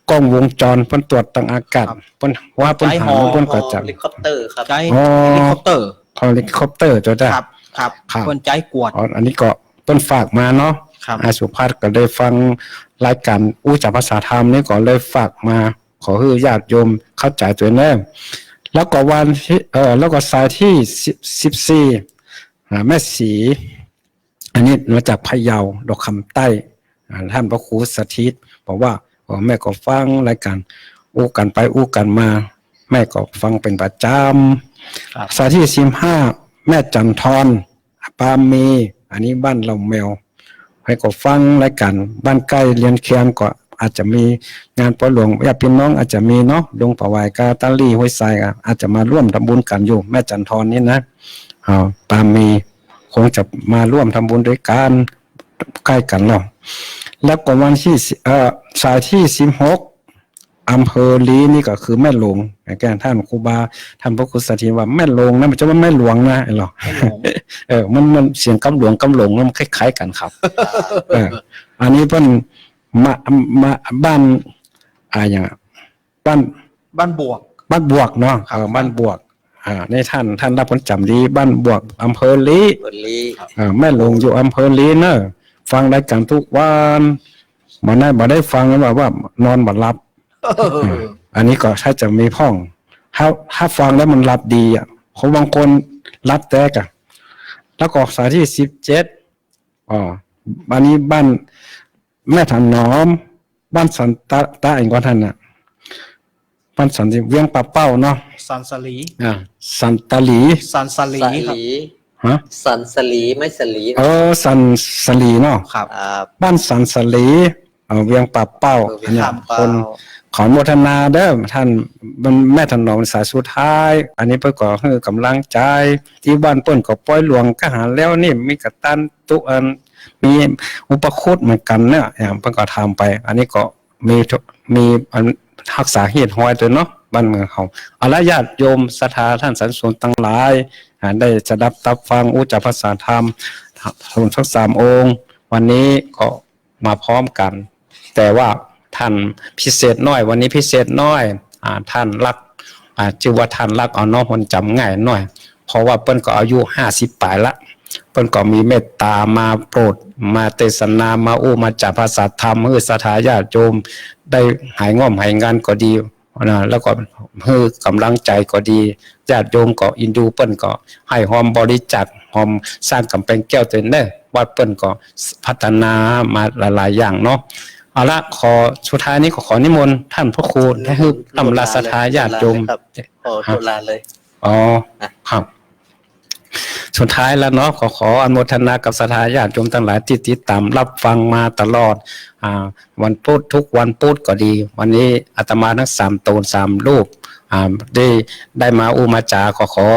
Speaker 3: กล้องวงจรเพิ่นตรวจทางอากาศเพิ่นว่าเพิ่นหาเพิ่นก็จะ
Speaker 1: เฮลิคอปเตอร์ครับ
Speaker 2: ใจเฮลิคอปเตอร์
Speaker 3: เฮลิคอปเตอร์ตัวได้
Speaker 2: ครับเพิ่นใจกวด
Speaker 3: อันนี้ก็เพิ่นฝากมาเนาะ
Speaker 2: ครับ
Speaker 3: อาสุภาพก็ได้ฟังรายการอู้จากภาษาธรรมนี่ก็เลยฝากมาขอให้ญาติโยมเข้าใจตัวแน่แล้วก็วันที่แล้วก็สายที่14แม่สีอันนี้มาจากพะเยาดอกคำใต้ท่านพระครูสถิตบอกว่าแม่ก็ฟังรายการอู้กันไปอู้กันมาแม่ก็ฟังเป็นประจำสายที่15แม่จันทรปามีอันนี้บ้านเราแมวให้ก็ฟังรายการบ้านใกล้เรียนเคียงก็อาจจะมีงานปอหลวงญาติพี่น้องอาจจะมีเนาะดงประวายกาตาลีห้วยทรายอาจจะมาร่วมทำบุญกันอยู่แม่จันทรนี่นะปามีคงจะมาร่วมทำบุญด้วยกันใกล้กันเนาะแล้วก็วันที่สายที่16อำเภอลีนี่ก็คือแม่หลวงแกท่านครูบาท่านพระครูสถิตว่าแม่หลวงนะมันจะว่าแม่หลวงนะไอ้หรอมันเสียงกำหลวงมันคล้ายๆกันครับอันนี้เพิ่นมาบ้านอย่างบ้านบวกเนาะบ้านบวกในท่านรับผลจำดีบ้านบวกอำเภอลีแม่หลวงอยู่อำเภอลีเนอะฟังรายการทุกวันมาได้ฟังแล้วว่านอนบ่หลับอันนี้ก็ถ้าจะมีพ่องถ้าฟังแล้วมันหลับดีเขาบางคนหลับแตกแล้วก็สายที่17อันนี้บ้านแม่ถนอมบ้านสันตะเองก็ท่านน่ะ บ้านสันติเวียงปะเป้าเนาะ
Speaker 2: สันสลี
Speaker 3: สันตะหลี
Speaker 2: สันสลี
Speaker 1: ส
Speaker 2: ครับ
Speaker 1: ลี
Speaker 3: ฮะ
Speaker 1: สันสลีไม่สลี
Speaker 3: สันสลีเนาะ
Speaker 2: ครับ
Speaker 3: บ้านสันสลีเวียงปะเป้า
Speaker 1: เวียง
Speaker 3: อันนี้
Speaker 1: ปะเป้า
Speaker 3: คนขออนุโมทนาเด้อท่านแม่ถนอมสายสุดท้าย อันนี้เพื่อก่อให้กำลังใจที่บ้านเปิ้นก็ปล่อยหลวงก็หาแล้วนี่มีกระตันตุอันมีอุปคุตเหมือนกันเนี่ยอย่างเพิ่นก็ทำไป อันนี้ก็มีอันรักษาเหตุห้อยตัวเนาะบ้านเมืองเขาอารญาติโยมศรัทธาท่านสันสนทั้งหลายได้จะรับฟังอุจจาภาษาธรรมทั้ง3 องค์ วันนี้ก็มาพร้อมกัน แต่ว่าท่านพิเศษน้อยวันนี้พิเศษน้อยท่านรักชื่อว่าท่านรักเอาน้องคนจำง่ายหน่อยเพราะว่าเปิ้นก็อายุ50 ปลายละเปิ้นก็มีเมตตามาโปรดมาเทศนามามาจากภาษาธรรมให้ศรัทธาญาติโยมได้หายง่อมหายงานก็ดีนะแล้วก็ให้กำลังใจก็ดีญาติโยมก็อินดูเปิ้นก็ให้หอมบริจาคหอมสร้างกำแพงแก้วตัวนี้วัดเปิ้นก็พัฒนามาหลายๆอย่างเนาะเอาละขอสุดท้ายนี้ขอนิมนต์ท่านพระครูให้ฮึบตำราศรัทธาญาติโยม
Speaker 1: โอ้ตุลาเลย
Speaker 3: อ๋อครับสุดท้ายแล้วเนาะขออนุโมทนากับศรัทธาญาติโยมทั้งหลายที่ติดตามรับฟังมาตลอดวันพุธทุกวันพุธก็ดี วันนี้อาตมาทั้ง3 ตน 3 รูปได้มามาจาขอ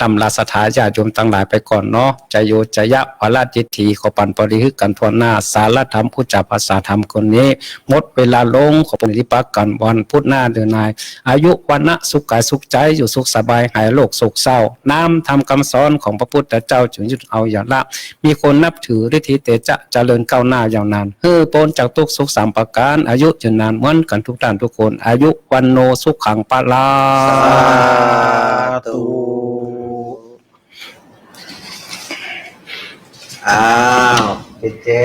Speaker 3: ตำราศรัทธาญาติโยมทั้งหลายไปก่อนเนาะใจโยจยะวราจิตถีขอปันปริหึกกันทั่วหน้าสารธรรมผู้จาภาษาธรรมคนนี้หมดเวลาลงขอปฏิปักษ์กันวันพุธหน้าเดือนนายอายุวันนะสุขกายสุขใจอยู่สุขสบายหายโรคโศกเศร้าน้ำทำคำสอนของพระพุทธเจ้าจึงยึดเอาอย่าละมีคนนับถือฤทธิเตจะเจริญก้าวหน้ายาวนานพ้นจากทุกสุข3 ประการอายุยืนนานเหมือนกันทุกท่านทุกคนอายุวันโนสุขขังปะลา
Speaker 1: สาธุอ้าวเจ๊